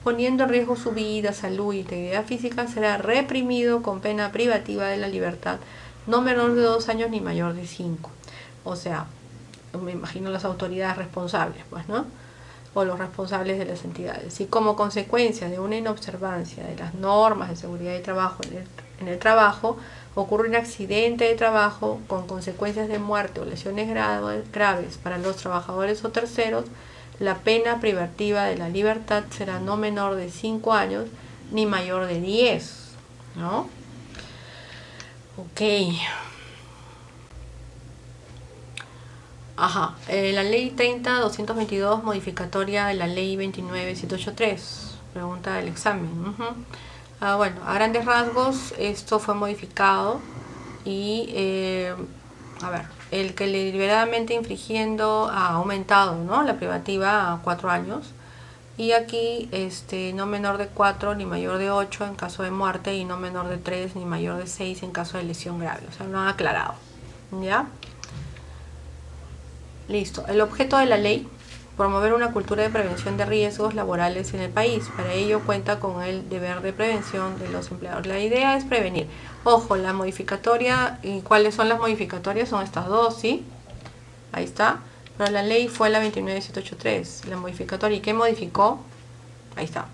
poniendo en riesgo su vida, salud y integridad física, será reprimido con pena privativa de la libertad, no menor de 2 años ni mayor de 5. O sea, me imagino las autoridades responsables, pues, ¿no? O los responsables de las entidades. Si como consecuencia de una inobservancia de las normas de seguridad y trabajo en el trabajo ocurre un accidente de trabajo con consecuencias de muerte o lesiones graves para los trabajadores o terceros, la pena privativa de la libertad será no menor de 5 años ni mayor de 10, ¿no? Ok. Ajá, la ley 30.222, modificatoria de la ley 29.783, pregunta del examen. Bueno, a grandes rasgos esto fue modificado y, el que deliberadamente infringiendo ha aumentado, ¿no?, la privativa a 4 años y aquí no menor de 4 ni mayor de 8 en caso de muerte y no menor de 3 ni mayor de 6 en caso de lesión grave. O sea, no han aclarado, ¿ya? Listo. El objeto de la ley: promover una cultura de prevención de riesgos laborales en el país. Para ello cuenta con el deber de prevención de los empleadores. La idea es prevenir. Ojo, la modificatoria, ¿y cuáles son las modificatorias? Son estas dos, ¿sí? Ahí está. Pero la ley fue la 29783, la modificatoria. ¿Y qué modificó? Ahí está.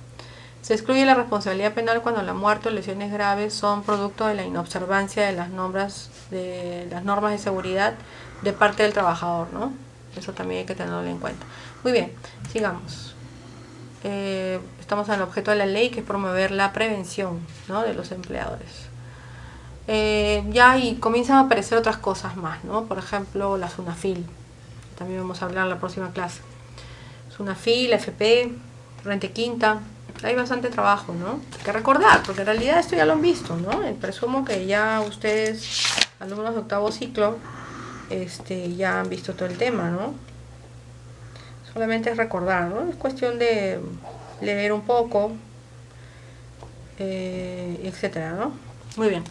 Se excluye la responsabilidad penal cuando la muerte o lesiones graves son producto de la inobservancia de las normas de seguridad de parte del trabajador, ¿no? Eso también hay que tenerlo en cuenta. Muy bien, sigamos. Estamos en el objeto de la ley, que es promover la prevención, ¿no?, de los empleadores. Ya y comienzan a aparecer otras cosas más, ¿no? Por ejemplo, la SUNAFIL. También vamos a hablar en la próxima clase. SUNAFIL, FP, Rente Quinta. Hay bastante trabajo, ¿no? Hay que recordar, porque en realidad esto ya lo han visto, ¿no? Presumo que ya ustedes, alumnos de octavo ciclo, ya han visto todo el tema, ¿no? Solamente es recordar, ¿no? Es cuestión de leer un poco, etcétera, ¿no? Muy bien.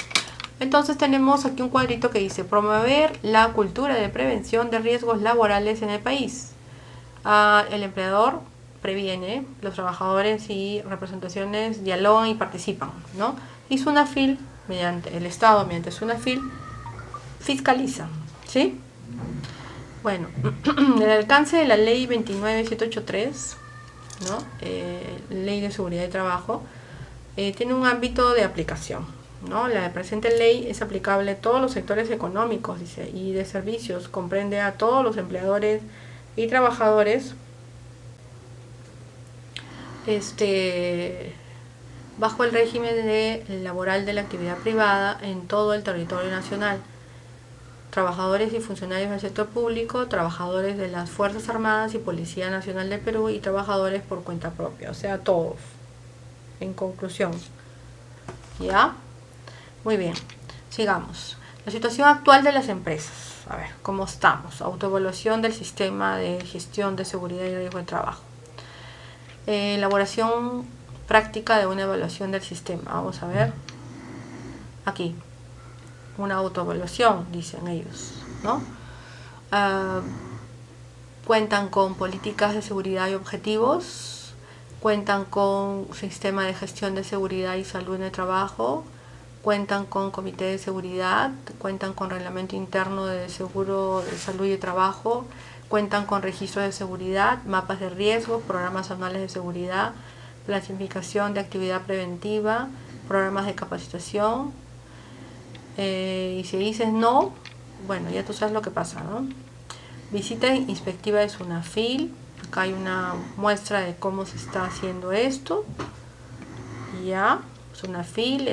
Entonces tenemos aquí un cuadrito que dice: promover la cultura de prevención de riesgos laborales en el país. El empleador previene, los trabajadores y representaciones dialogan y participan, ¿no? Y SUNAFIL, el Estado, mediante SUNAFIL, fiscaliza, ¿sí? Bueno, el alcance de la ley 29783, ¿no? Ley de seguridad de trabajo, tiene un ámbito de aplicación, ¿no? La presente ley es aplicable a todos los sectores económicos, dice, y de servicios, comprende a todos los empleadores y trabajadores bajo el régimen laboral de la actividad privada en todo el territorio nacional. Trabajadores y funcionarios del sector público, trabajadores de las Fuerzas Armadas y Policía Nacional del Perú y trabajadores por cuenta propia, o sea, todos. En conclusión, ¿ya? Muy bien, sigamos. La situación actual de las empresas. A ver, ¿cómo estamos? Autoevaluación del sistema de gestión de seguridad y riesgo de trabajo. Elaboración práctica de una evaluación del sistema. Vamos a ver. Aquí. Una autoevaluación, dicen ellos, ¿no? Cuentan con políticas de seguridad y objetivos. Cuentan con sistema de gestión de seguridad y salud en el trabajo. cuentan con comité de seguridad, cuentan con reglamento interno de seguro de salud y de trabajo, cuentan con registros de seguridad, mapas de riesgos, programas anuales de seguridad, planificación de actividad preventiva, programas de capacitación. Y si dices no, bueno, ya tú sabes lo que pasa, ¿no? Visita inspectiva de SUNAFIL. Acá hay una muestra de cómo se está haciendo esto. Ya, SUNAFIL,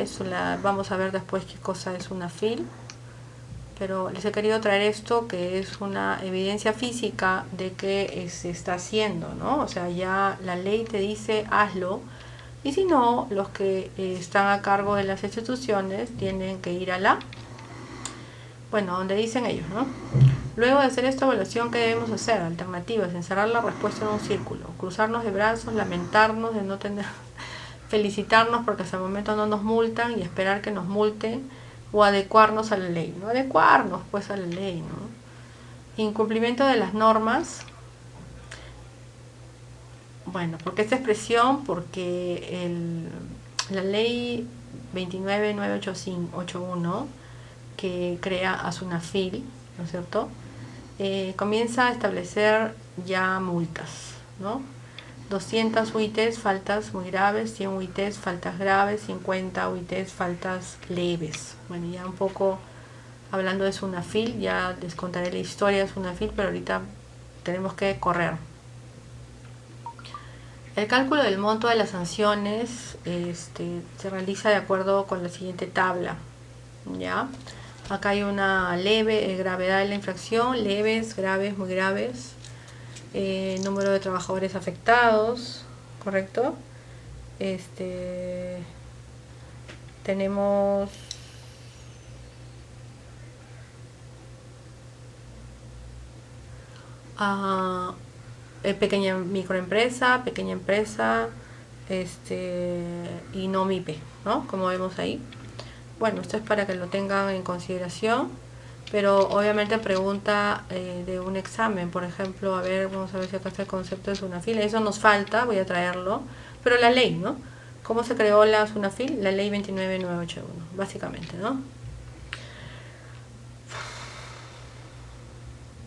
vamos a ver después qué cosa es SUNAFIL. Pero les he querido traer esto, que es una evidencia física de que se está haciendo, ¿no? O sea, ya la ley te dice hazlo. Y si no, los que están a cargo de las instituciones tienen que ir a donde dicen ellos, ¿no? Luego de hacer esta evaluación, ¿qué debemos hacer? Alternativas: encerrar la respuesta en un círculo, cruzarnos de brazos, lamentarnos de no tener, felicitarnos porque hasta el momento no nos multan y esperar que nos multen, o adecuarnos a la ley, ¿no? Adecuarnos pues a la ley, ¿no? Incumplimiento de las normas. Bueno, ¿por qué esta expresión? Porque la ley 29981 que crea a SUNAFIL, ¿no es cierto? Comienza a establecer ya multas, ¿no? 200 UITs, faltas muy graves, 100 UITs, faltas graves, 50 UITs, faltas leves. Bueno, ya un poco hablando de SUNAFIL, ya les contaré la historia de SUNAFIL, pero ahorita tenemos que correr. El cálculo del monto de las sanciones se realiza de acuerdo con la siguiente tabla, ¿ya? Acá hay una leve, gravedad de la infracción, leves, graves, muy graves, número de trabajadores afectados, ¿correcto? Tenemos pequeña microempresa, pequeña empresa, y no MIPE, ¿no? Como vemos ahí. Bueno, esto es para que lo tengan en consideración, pero obviamente pregunta de un examen, por ejemplo, a ver, vamos a ver si acá está el concepto de SUNAFIL. Eso nos falta, voy a traerlo, pero la ley, ¿no? ¿Cómo se creó la SUNAFIL? La ley 29981, básicamente, ¿no?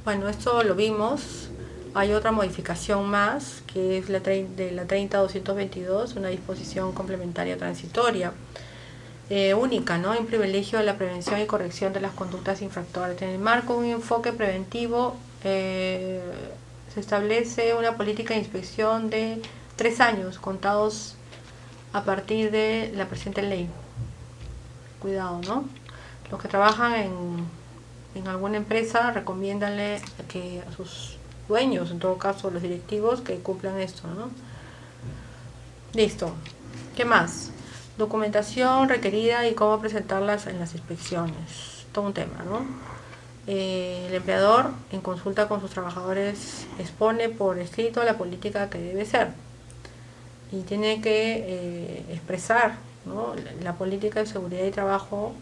Bueno, esto lo vimos. Hay otra modificación más, que es de la 30222, una disposición complementaria transitoria. Única, ¿no? En privilegio de la prevención y corrección de las conductas infractoras. En el marco de un enfoque preventivo se establece una política de inspección de 3 años contados a partir de la presente ley. Cuidado, ¿no? Los que trabajan en alguna empresa, recomiéndanle que a sus dueños, en todo caso los directivos, que cumplan esto, ¿no? Listo. ¿Qué más? Documentación requerida y cómo presentarlas en las inspecciones. Todo un tema, ¿no? El empleador, en consulta con sus trabajadores, expone por escrito la política que debe ser y tiene que expresar, ¿no?, la política de seguridad y trabajo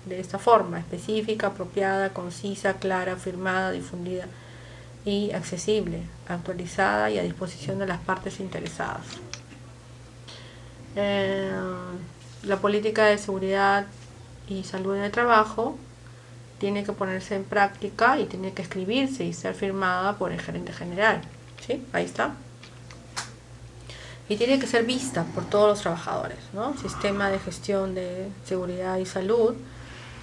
de esta forma: específica, apropiada, concisa, clara, firmada, difundida y accesible, actualizada y a disposición de las partes interesadas. La política de seguridad y salud en el trabajo tiene que ponerse en práctica y tiene que escribirse y ser firmada por el gerente general, ¿sí? Ahí está. Y tiene que ser vista por todos los trabajadores, ¿no? Sistema de gestión de seguridad y salud,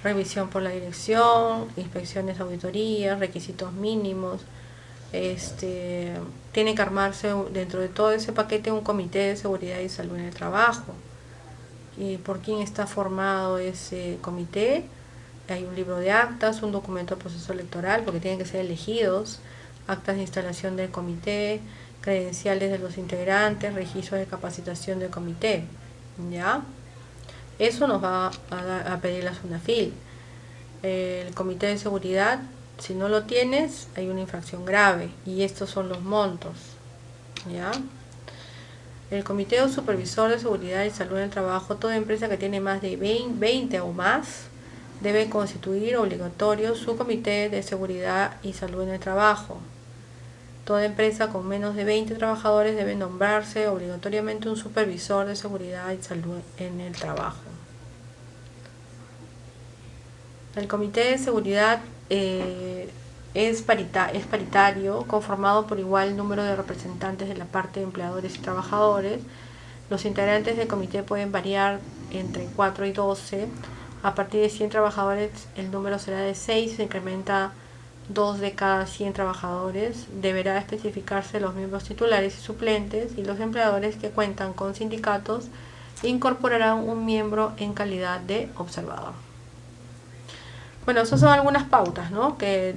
revisión por la dirección, inspecciones, auditorías, requisitos mínimos. Tiene que armarse dentro de todo ese paquete un comité de seguridad y salud en el trabajo. ¿Y por quién está formado ese comité? Hay un libro de actas, un documento de proceso electoral, porque tienen que ser elegidos, actas de instalación del comité, credenciales de los integrantes, registros de capacitación del comité, ¿ya? Eso nos va a pedir la SUNAFIL. El comité de seguridad, si no lo tienes, hay una infracción grave, y estos son los montos, ¿ya? El comité o supervisor de seguridad y salud en el trabajo, toda empresa que tiene más de 20 o más, debe constituir obligatorio su comité de seguridad y salud en el trabajo. Toda empresa con menos de 20 trabajadores debe nombrarse obligatoriamente un supervisor de seguridad y salud en el trabajo. El comité de seguridad es paritario, conformado por igual número de representantes de la parte de empleadores y trabajadores. Los integrantes del comité pueden variar entre 4 y 12. A partir de 100 trabajadores el número será de 6, se incrementa 2 de cada 100 trabajadores. Deberá especificarse los miembros titulares y suplentes, y los empleadores que cuentan con sindicatos incorporarán un miembro en calidad de observador. Bueno, esas son algunas pautas, ¿no?, que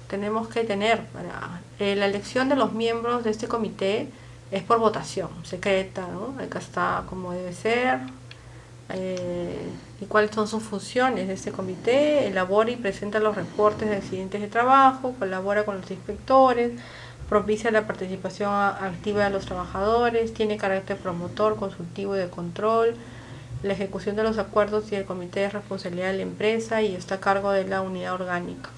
tenemos que tener para la elección de los miembros de este comité. Es por votación secreta, ¿no? Acá está como debe ser. Y cuáles son sus funciones de este comité. Elabora y presenta los reportes de accidentes de trabajo, colabora con los inspectores, propicia la participación activa de los trabajadores, tiene carácter promotor, consultivo y de control. La ejecución de los acuerdos y el comité es responsabilidad de la empresa y está a cargo de la unidad orgánica.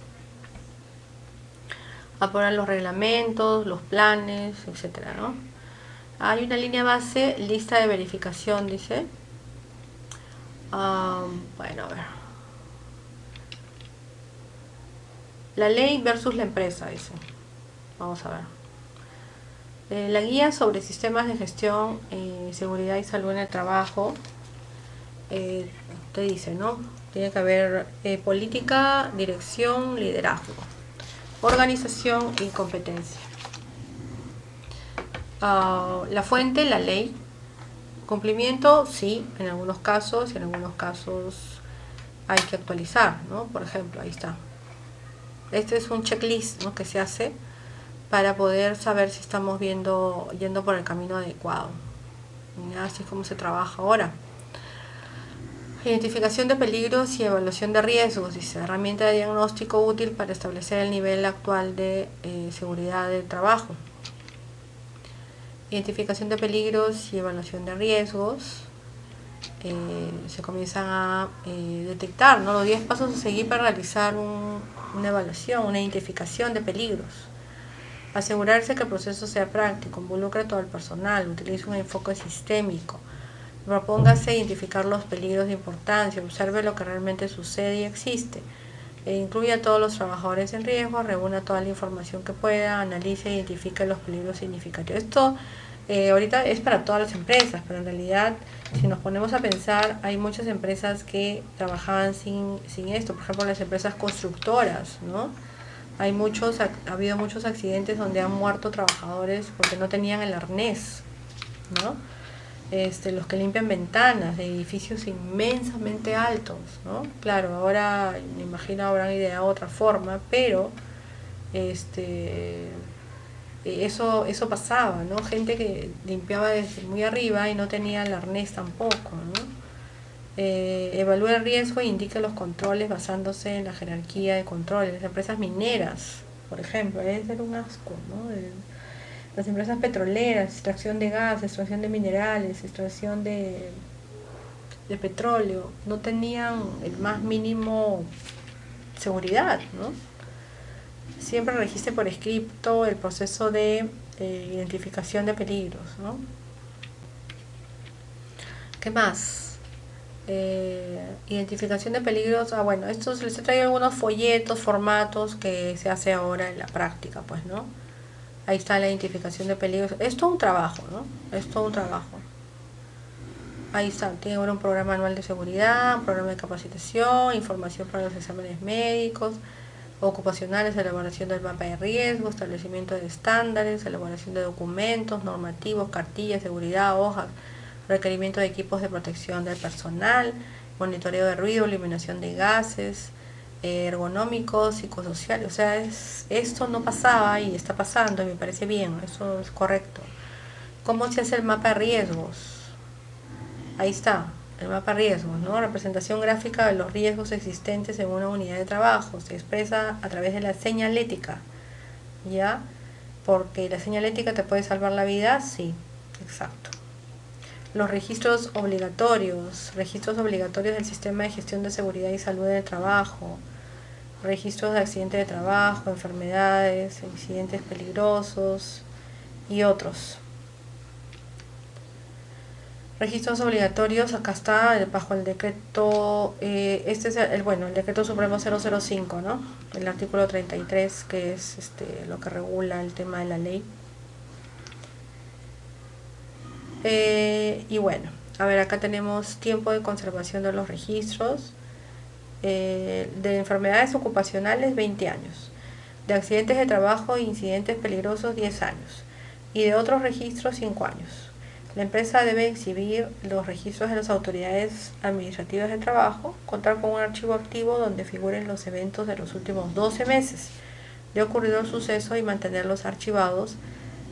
Aprueban los reglamentos, los planes, etcétera, ¿no? Hay una línea base, lista de verificación, dice. Bueno, a ver. La ley versus la empresa, dice. Vamos a ver. La guía sobre sistemas de gestión, seguridad y salud en el trabajo. Te dice, ¿no? Tiene que haber política, dirección, liderazgo, organización y competencia. La fuente, la ley. Cumplimiento, sí, en algunos casos, y en algunos casos hay que actualizar, ¿no? Por ejemplo, ahí está. Este es un checklist, ¿no?, que se hace para poder saber si estamos yendo por el camino adecuado. Así es como se trabaja ahora. Identificación de peligros y evaluación de riesgos, dice, herramienta de diagnóstico útil para establecer el nivel actual de seguridad del trabajo. Identificación de peligros y evaluación de riesgos. Se comienzan a detectar, ¿no?, los 10 pasos a seguir para realizar una evaluación, una identificación de peligros. Asegurarse que el proceso sea práctico, involucre a todo el personal, utilice un enfoque sistémico. Propóngase identificar los peligros de importancia, observe lo que realmente sucede y existe. Incluya a todos los trabajadores en riesgo, reúna toda la información que pueda, analice e identifique los peligros significativos. Esto ahorita es para todas las empresas, pero en realidad, si nos ponemos a pensar, hay muchas empresas que trabajaban sin esto. Por ejemplo, las empresas constructoras, ¿no? Ha habido muchos accidentes donde han muerto trabajadores porque no tenían el arnés, ¿no? Los que limpian ventanas de edificios inmensamente altos, ¿no? Claro, ahora me imagino habrán ideado otra forma, pero eso pasaba, ¿no? Gente que limpiaba desde muy arriba y no tenía el arnés tampoco, ¿no? Evalúe el riesgo e indique los controles basándose en la jerarquía de controles. Las empresas mineras, por ejemplo, es ser un asco, ¿no? Las empresas petroleras, extracción de gas, extracción de minerales, extracción de petróleo, no tenían el más mínimo seguridad, ¿no? Siempre registre por escrito el proceso de identificación de peligros, ¿no? ¿Qué más? Identificación de peligros. Bueno, estos les he traído algunos folletos, formatos que se hace ahora en la práctica, pues, ¿no? Ahí está la identificación de peligros. Es todo un trabajo, ¿no? Es todo un trabajo. Ahí está, tiene ahora un programa anual de seguridad, un programa de capacitación, información para los exámenes médicos, ocupacionales, elaboración del mapa de riesgo, establecimiento de estándares, elaboración de documentos, normativos, cartillas, seguridad, hojas, requerimiento de equipos de protección del personal, monitoreo de ruido, eliminación de gases, ergonómicos, psicosociales. O sea, esto no pasaba y está pasando y me parece bien, eso es correcto. ¿Cómo se hace el mapa de riesgos? Ahí está, el mapa de riesgos, ¿no? Representación gráfica de los riesgos existentes en una unidad de trabajo. Se expresa a través de la señalética, ¿ya? Porque la señalética te puede salvar la vida, sí, exacto. Los registros obligatorios del sistema de gestión de seguridad y salud en el trabajo, registros de accidentes de trabajo, enfermedades, incidentes peligrosos y otros. Registros obligatorios, acá está bajo el decreto, este es el decreto supremo 005, ¿no? El artículo 33, que es lo que regula el tema de la ley. Y bueno, a ver, acá tenemos tiempo de conservación de los registros. De enfermedades ocupacionales, 20 años. De accidentes de trabajo e incidentes peligrosos, 10 años. Y de otros registros, 5 años. La empresa debe exhibir los registros de las autoridades administrativas de trabajo, contar con un archivo activo donde figuren los eventos de los últimos 12 meses de ocurrido el suceso y mantenerlos archivados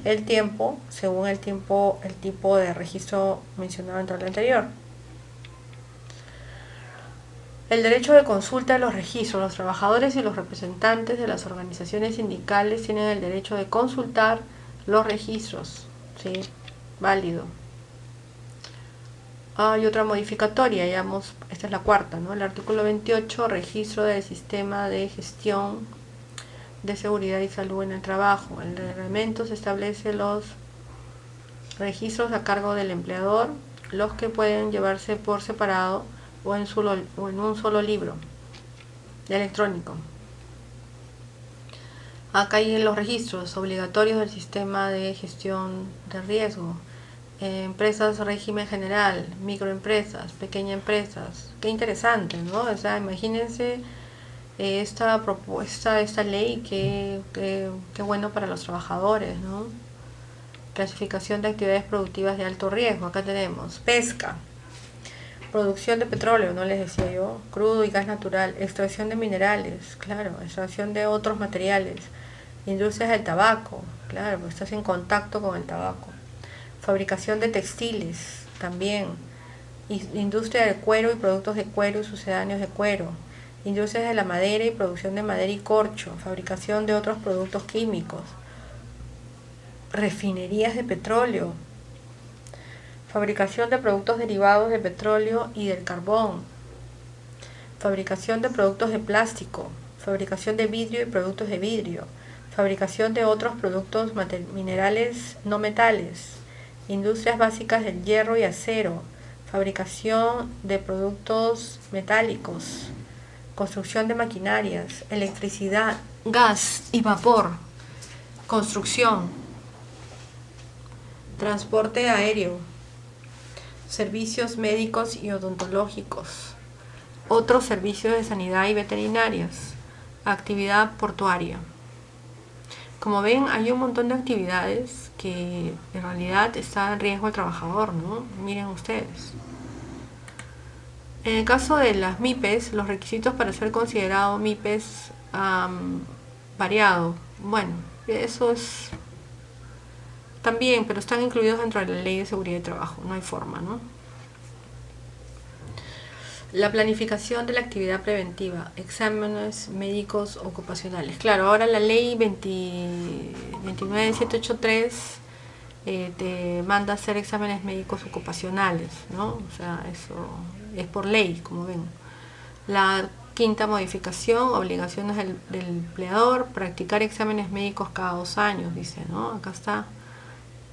el tiempo, según el tipo de registro mencionado en el anterior. El derecho de consulta de los registros. Los trabajadores y los representantes de las organizaciones sindicales tienen el derecho de consultar los registros. ¿Sí? Válido. Hay otra modificatoria, esta es la cuarta, ¿no? El artículo 28, registro del sistema de gestión de seguridad y salud en el trabajo. El reglamento se establece los registros a cargo del empleador, los que pueden llevarse por separado o en un solo libro electrónico. Acá hay los registros obligatorios del sistema de gestión de riesgo. Empresas régimen general, microempresas, pequeñas empresas. Qué interesante, ¿no? O sea, imagínense esta propuesta, esta ley, qué bueno para los trabajadores, ¿no? Clasificación de actividades productivas de alto riesgo. Acá tenemos pesca, producción de petróleo, no les decía yo, crudo y gas natural, extracción de minerales, claro, extracción de otros materiales, industrias del tabaco, claro, porque estás en contacto con el tabaco, fabricación de textiles, también, industria del cuero y productos de cuero y sucedáneos de cuero, industrias de la madera y producción de madera y corcho, fabricación de otros productos químicos, refinerías de petróleo, fabricación de productos derivados de petróleo y del carbón, fabricación de productos de plástico, fabricación de vidrio y productos de vidrio, fabricación de otros productos minerales no metales, industrias básicas del hierro y acero, fabricación de productos metálicos, construcción de maquinarias, electricidad, gas y vapor, construcción, transporte aéreo, servicios médicos y odontológicos, otros servicios de sanidad y veterinarias, actividad portuaria. Como ven, hay un montón de actividades que en realidad está en riesgo el trabajador, ¿no? Miren ustedes. En el caso de las MIPES, los requisitos para ser considerado MIPES han variado. Bueno, eso es también, pero están incluidos dentro de la Ley de Seguridad de Trabajo, no hay forma, ¿no? La planificación de la actividad preventiva, exámenes médicos ocupacionales. Claro, ahora la Ley 29783 te manda a hacer exámenes médicos ocupacionales, ¿no? O sea, eso es por ley, como ven. La quinta modificación, obligaciones del empleador, practicar exámenes médicos cada 2 años, dice, ¿no? Acá está.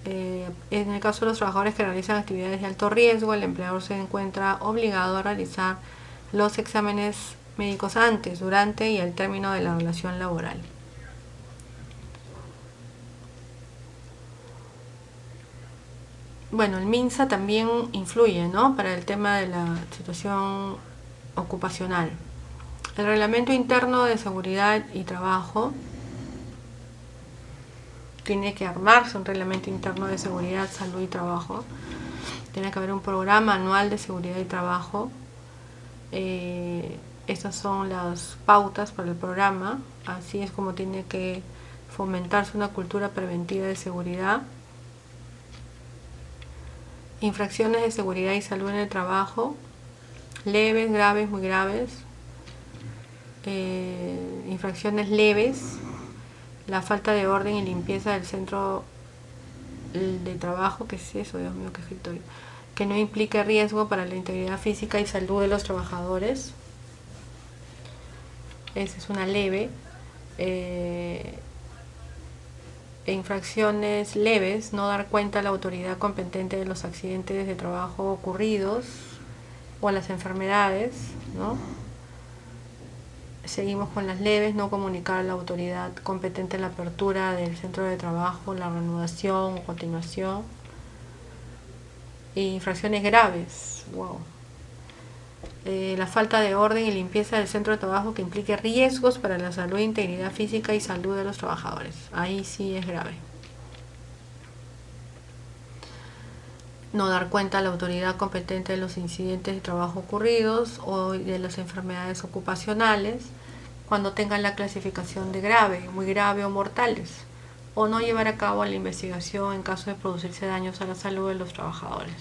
En el caso de los trabajadores que realizan actividades de alto riesgo, el empleador se encuentra obligado a realizar los exámenes médicos antes, durante y al término de la relación laboral. Bueno, el MINSA también influye, ¿no?, para el tema de la situación ocupacional. El Reglamento Interno de Seguridad y Trabajo. Tiene que armarse un reglamento interno de seguridad, salud y trabajo. Tiene que haber un programa anual de seguridad y trabajo. Estas son las pautas para el programa. Así es como tiene que fomentarse una cultura preventiva de seguridad. Infracciones de seguridad y salud en el trabajo. Leves, graves, muy graves. Infracciones leves. La falta de orden y limpieza del centro de trabajo, ¿qué es eso? Dios mío, qué escritorio. Que no implique riesgo para la integridad física y salud de los trabajadores. Esa es una leve. infracciones leves, no dar cuenta a la autoridad competente de los accidentes de trabajo ocurridos o las enfermedades, ¿no? Seguimos con las leves, no comunicar a la autoridad competente la apertura del centro de trabajo, la reanudación o continuación. Infracciones graves, wow. La falta de orden y limpieza del centro de trabajo que implique riesgos para la salud, integridad física y salud de los trabajadores. Ahí sí es grave. No dar cuenta a la autoridad competente de los incidentes de trabajo ocurridos o de las enfermedades ocupacionales cuando tengan la clasificación de grave, muy grave o mortales, o no llevar a cabo la investigación en caso de producirse daños a la salud de los trabajadores.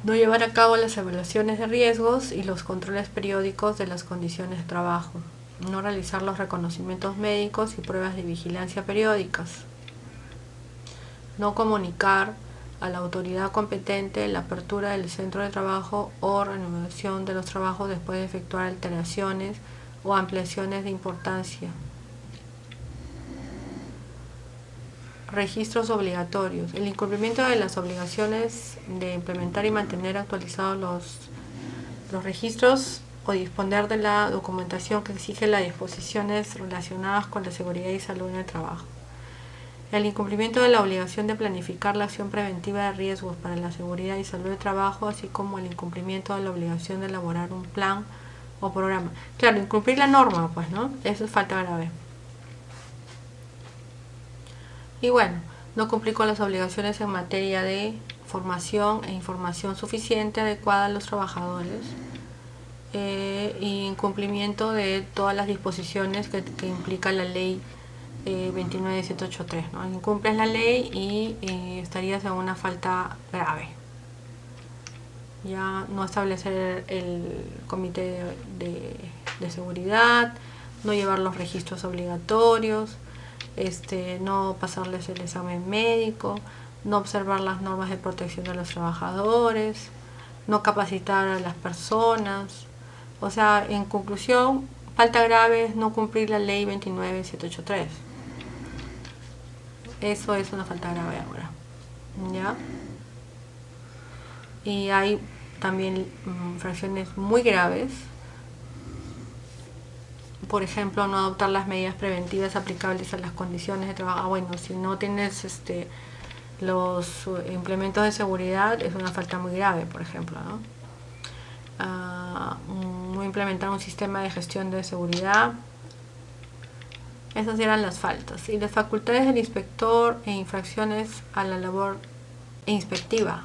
No llevar a cabo las evaluaciones de riesgos y los controles periódicos de las condiciones de trabajo. No realizar los reconocimientos médicos y pruebas de vigilancia periódicas. No comunicar a la autoridad competente la apertura del centro de trabajo o reanudación de los trabajos después de efectuar alteraciones o ampliaciones de importancia. Registros obligatorios. El incumplimiento de las obligaciones de implementar y mantener actualizados los registros o disponer de la documentación que exige las disposiciones relacionadas con la seguridad y salud en el trabajo. El incumplimiento de la obligación de planificar la acción preventiva de riesgos para la seguridad y salud del trabajo, así como el incumplimiento de la obligación de elaborar un plan o programa. Claro, incumplir la norma, pues, ¿no? Eso es falta grave. Y bueno, no cumplir con las obligaciones en materia de formación e información suficiente, adecuada a los trabajadores, y incumplimiento de todas las disposiciones que implica la ley 29783, ¿no? Incumples la ley y estarías en una falta grave. Ya no establecer el comité de seguridad, no llevar los registros obligatorios, no pasarles el examen médico, no observar las normas de protección de los trabajadores, no capacitar a las personas. O sea, en conclusión, falta grave es no cumplir la ley 29783. Eso es una falta grave ahora, ¿ya? Y hay también infracciones muy graves. Por ejemplo, no adoptar las medidas preventivas aplicables a las condiciones de trabajo. Bueno, si no tienes los implementos de seguridad, es una falta muy grave, por ejemplo, ¿no? No implementar un sistema de gestión de seguridad. Esas eran las faltas. Y las facultades del inspector e infracciones a la labor inspectiva.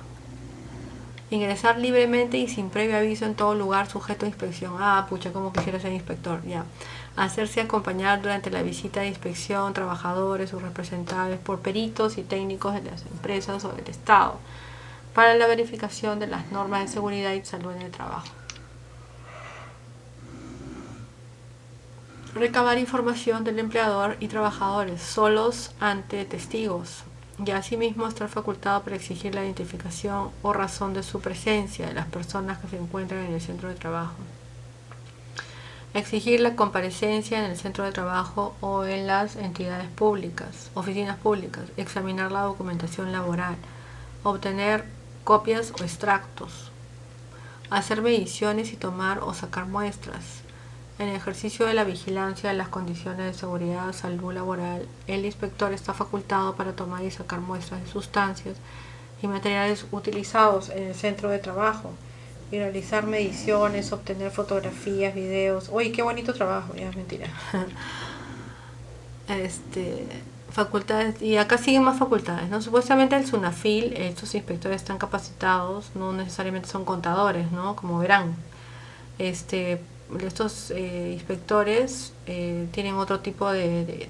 Ingresar libremente y sin previo aviso en todo lugar sujeto a inspección. Ah, pucha, como quisiera ser inspector, ya. Hacerse acompañar durante la visita de inspección, trabajadores o representados por peritos y técnicos de las empresas o del Estado, para la verificación de las normas de seguridad y salud en el trabajo. Recabar información del empleador y trabajadores solos ante testigos, y asimismo estar facultado para exigir la identificación o razón de su presencia de las personas que se encuentran en el centro de trabajo. Exigir la comparecencia en el centro de trabajo o en las entidades públicas, oficinas públicas, examinar la documentación laboral, obtener copias o extractos, hacer mediciones y tomar o sacar muestras. En el ejercicio de la vigilancia de las condiciones de seguridad o salud laboral, el inspector está facultado para tomar y sacar muestras de sustancias y materiales utilizados en el centro de trabajo y realizar mediciones, obtener fotografías, videos. ¡Uy, qué bonito trabajo! Ya es mentira. Facultades, y acá siguen más facultades, ¿no? Supuestamente el SUNAFIL, estos inspectores están capacitados, no necesariamente son contadores, ¿no? Como verán. Estos inspectores tienen otro tipo de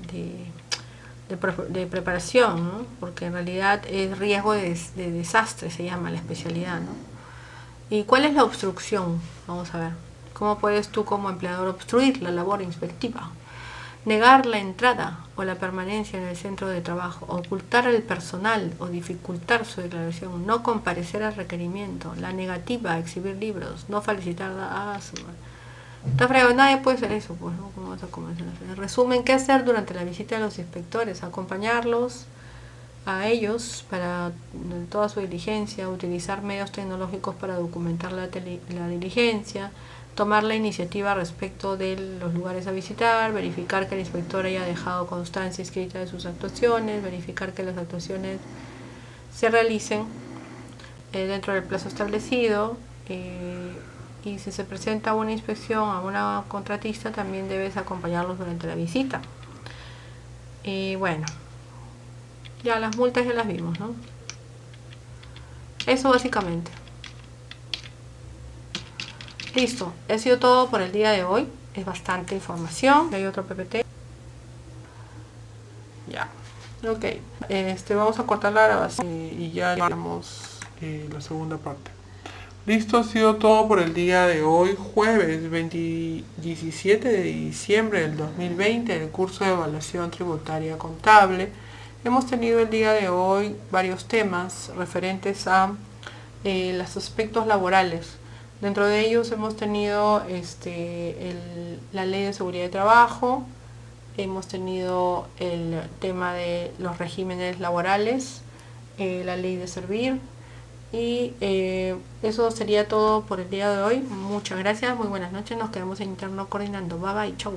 preparación, ¿no? Porque en realidad es riesgo de desastre, se llama la especialidad, ¿no? ¿Y cuál es la obstrucción? Vamos a ver. ¿Cómo puedes tú como empleador obstruir la labor inspectiva? Negar la entrada o la permanencia en el centro de trabajo, ocultar al personal o dificultar su declaración, no comparecer al requerimiento, la negativa a exhibir libros, no felicitar a su... Está fregado, nadie puede hacer eso, pues, ¿no? Como vamos a comenzar. En resumen, ¿qué hacer durante la visita de los inspectores? Acompañarlos a ellos para toda su diligencia, utilizar medios tecnológicos para documentar la diligencia, tomar la iniciativa respecto de los lugares a visitar, verificar que el inspector haya dejado constancia escrita de sus actuaciones, verificar que las actuaciones se realicen dentro del plazo establecido, y si se presenta una inspección a una contratista, también debes acompañarlos durante la visita. Y bueno, ya las multas ya las vimos, ¿no? Eso básicamente. Listo, ha sido todo por el día de hoy. Es bastante información. Hay otro PPT. Ya. Ok. Vamos a cortar la grabación y ya haremos la segunda parte. Listo, ha sido todo por el día de hoy, jueves 17 de diciembre del 2020, el curso de evaluación tributaria contable. Hemos tenido el día de hoy varios temas referentes a los aspectos laborales. Dentro de ellos hemos tenido la ley de seguridad de trabajo, hemos tenido el tema de los regímenes laborales, la ley de servir, y eso sería todo por el día de hoy. Muchas gracias, muy buenas noches, nos quedamos en interno coordinando. Bye bye, chau.